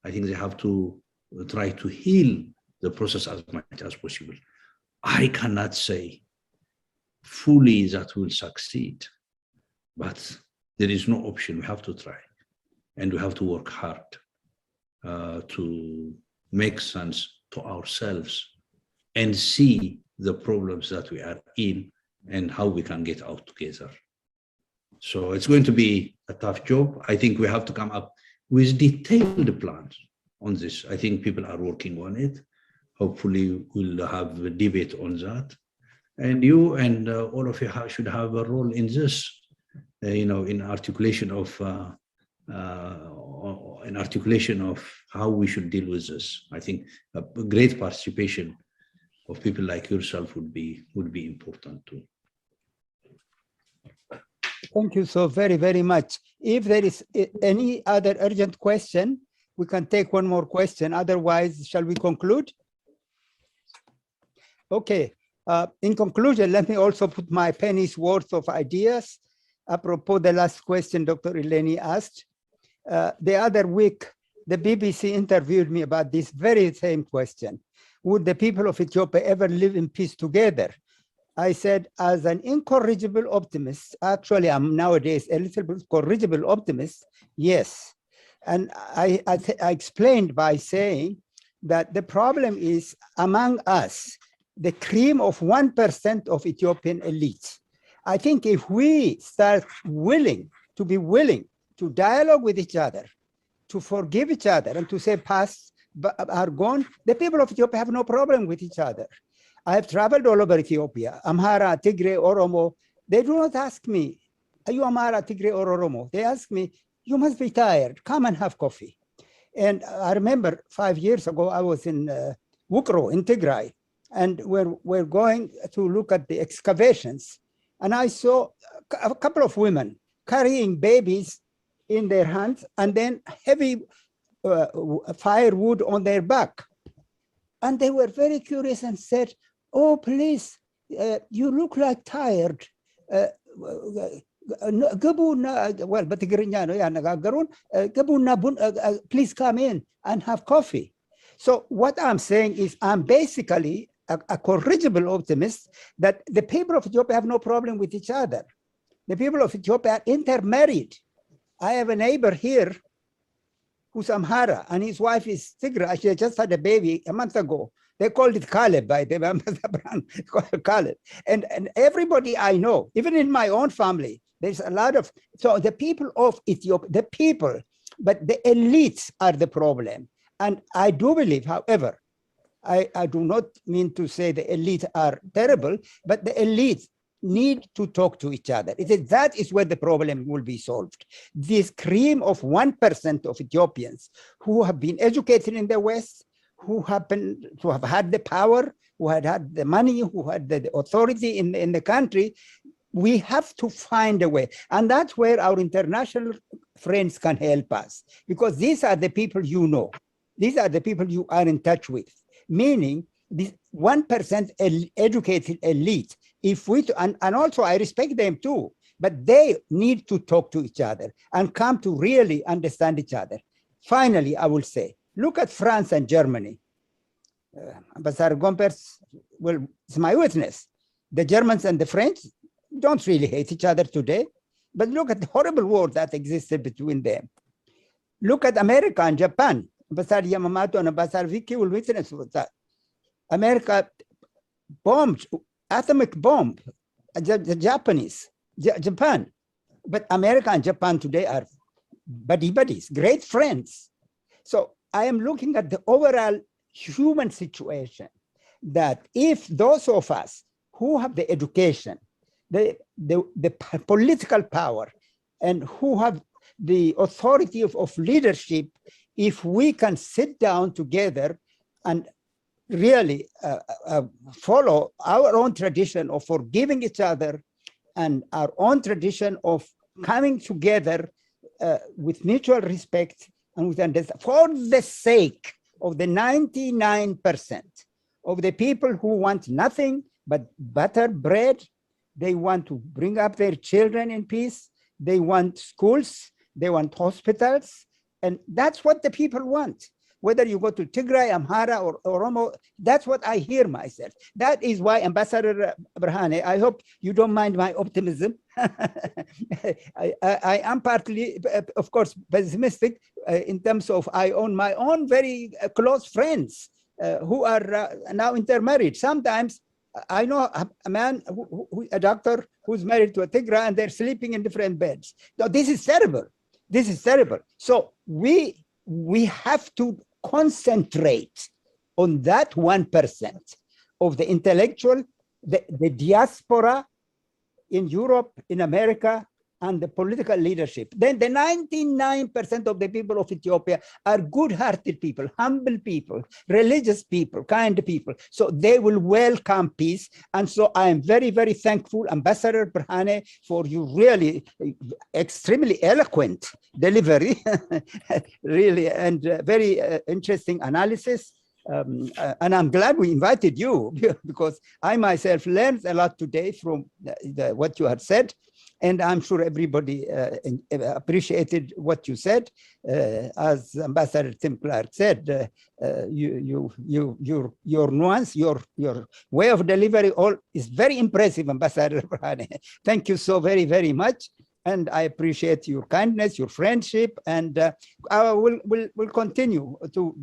I think they have to try to heal the process as much as possible. I cannot say fully that will succeed, but there is no option. We have to try, and we have to work hard to make sense to ourselves and see the problems that we are in and how we can get out together. So it's going to be a tough job. I think we have to come up with detailed plans on this. I think people are working on it. Hopefully we'll have a debate on that. And you and all of you should have a role in this, you know, in articulation of how we should deal with this. I think a great participation of people like yourself would be important too. Thank you so very, very much. If there is any other urgent question, we can take one more question. Otherwise, shall we conclude? Okay. In conclusion, let me also put my penny's worth of ideas apropos the last question Dr. Eleni asked. The other week, the BBC interviewed me about this very same question. Would the people of Ethiopia ever live in peace together? I said, as an incorrigible optimist, actually I'm nowadays a little bit corrigible optimist, yes. And I explained by saying that the problem is among us, the cream of 1% of Ethiopian elite. I think if we start to be willing to dialogue with each other, to forgive each other, and to say past are gone, the people of Ethiopia have no problem with each other. I have traveled all over Ethiopia, Amhara, Tigray, Oromo. They do not ask me, are you Amhara, Tigray, or Oromo? They ask me, you must be tired, come and have coffee. And I remember 5 years ago, I was in Wukro in Tigray, and we're going to look at the excavations. And I saw a couple of women carrying babies in their hands and then heavy firewood on their back. And they were very curious and said, oh, please, you look like tired. Please come in and have coffee. So what I'm saying is I'm basically a corrigible optimist that the people of Ethiopia have no problem with each other. The people of Ethiopia are intermarried. I have a neighbor here who's Amhara, and his wife is Tigray. She just had a baby a month ago. They called it Caleb, by the way, Caleb. And everybody I know, even in my own family, there's a lot of, so the people of Ethiopia, the people, but the elites are the problem. And I do believe, however, I do not mean to say the elite are terrible, but the elites need to talk to each other. That is where the problem will be solved. This cream of 1% of Ethiopians who have been educated in the West, who happen to have had the power, who had the money, who had the authority in the country, we have to find a way. And that's where our international friends can help us, because these are the people you know. These are the people you are in touch with, meaning this 1% educated elite. If we, and also I respect them too, but they need to talk to each other and come to really understand each other. Finally, I will say, look at France and Germany. Ambassador Gompers, well, it's my witness. The Germans and the French don't really hate each other today, but look at the horrible war that existed between them. Look at America and Japan. Ambassador Yamamoto and Ambassador Vicky will witness with that. America bombed, atomic bomb, the Japanese, Japan. But America and Japan today are buddies, great friends. So I am looking at the overall human situation, that if those of us who have the education, the political power, and who have the authority of leadership, if we can sit down together and really follow our own tradition of forgiving each other and our own tradition of coming together with mutual respect and with understanding, for the sake of the 99% of the people who want nothing but butter bread. They want to bring up their children in peace. They want schools, they want hospitals, and that's what the people want. Whether you go to Tigray, Amhara, or Oromo, that's what I hear myself. That is why, Ambassador Berhane, I hope you don't mind my optimism. I am partly, of course, pessimistic in terms of I own my own very close friends who are now intermarried. Sometimes I know a man, a doctor who's married to a Tigray, and they're sleeping in different beds. Now, this is terrible. This is terrible. So we have to concentrate on that 1% of the intellectual, the diaspora in Europe, in America, and the political leadership. Then the 99% of the people of Ethiopia are good-hearted people, humble people, religious people, kind people. So they will welcome peace. And so I am very, very thankful, Ambassador Berhane, for your really extremely eloquent delivery, really, and very interesting analysis. And I'm glad we invited you because I myself learned a lot today from what you had said. And I'm sure everybody appreciated what you said. As Ambassador Tim Clark said, your nuance, your way of delivery, all is very impressive, Ambassador Brhane. Thank you so very, very much. And I appreciate your kindness, your friendship, and we'll continue to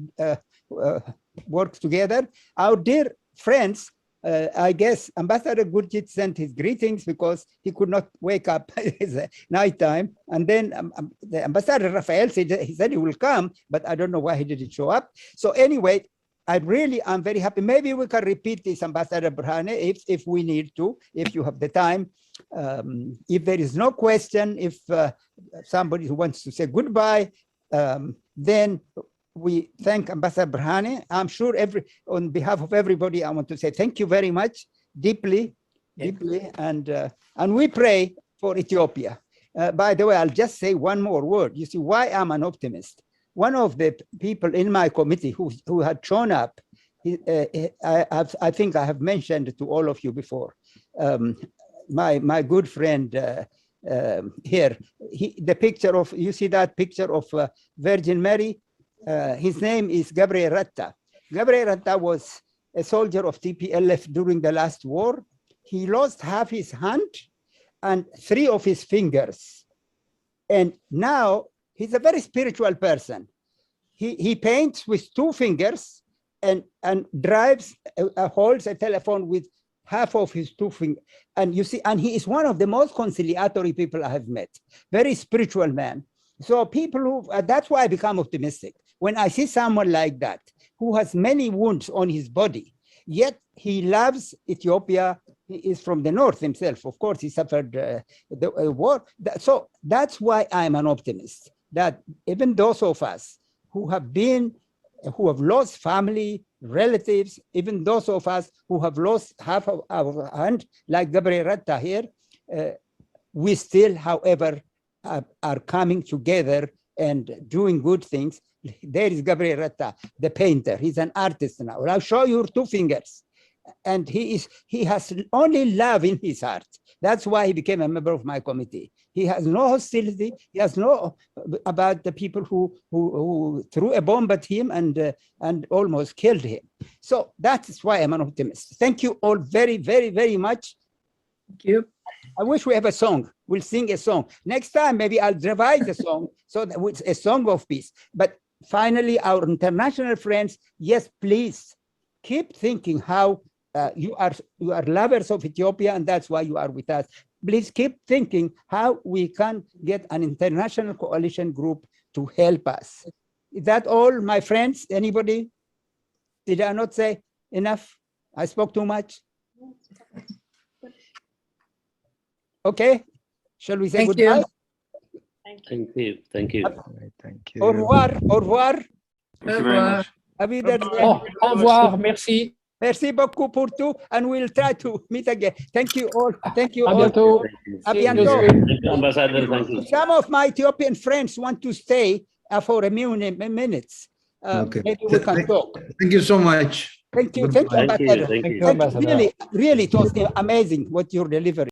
work together. Our dear friends, I guess Ambassador Gurjit sent his greetings because he could not wake up. It's nighttime. And then the Ambassador Rafael said he will come, but I don't know why he didn't show up. So anyway, I'm very happy. Maybe we can repeat this, Ambassador Brhane, if we need to, if you have the time. If there is no question, if somebody who wants to say goodbye, then we thank Ambassador Brhane. I'm sure on behalf of everybody, I want to say thank you very much, deeply, and we pray for Ethiopia. By the way, I'll just say one more word. You see why I'm an optimist. One of the people in my committee who had shown up, I think I have mentioned to all of you before, my good friend here, the picture of, you see that picture of Virgin Mary? His name is Gabriel Ratta. Gabriel Ratta was a soldier of TPL during the last war. He lost half his hand and 3 of his fingers. And now he's a very spiritual person. He paints with 2 fingers and drives, holds a telephone with half of his 2 fingers. And you see, and he is one of the most conciliatory people I have met. Very spiritual man. So people who, that's why I become optimistic. When I see someone like that, who has many wounds on his body, yet he loves Ethiopia. He is from the north himself. Of course, he suffered the war. So that's why I'm an optimist, that even those of us who have lost family, relatives, even those of us who have lost half of our hand, like Gabriel Ratta here, we still, however, are coming together and doing good things. There is Gabriel Ratta, the painter. He's an artist now. I'll show you 2 fingers. And he has only love in his heart. That's why he became a member of my committee. He has no hostility. He has no about the people who threw a bomb at him and almost killed him. So that's why I'm an optimist. Thank you all very, very, very much. Thank you. I wish we have a song. We'll sing a song. Next time, maybe I'll revise a song so that it's a song of peace. But finally, our international friends, yes, please keep thinking how you are lovers of Ethiopia, and that's why you are with us. Please keep thinking how we can get an international coalition group to help us. Is that all, my friends? Anybody? Did I not say enough? I spoke too much? Okay, shall we say goodbye? Thank you. Thank you. Thank you. Au revoir. Au revoir. Thank you very much. Au revoir. Merci. Merci beaucoup pour tout, and we'll try to meet again. Thank you all. Thank you À all. bientôt. À bientôt. Thank you, Ambassador. Thank you. Some of my Ethiopian friends want to stay for a minutes. Okay. Maybe we can talk. Thank you so much. Thank you. Goodbye. Thank you, Ambassador. Thank you. Really, it was amazing what you're delivering.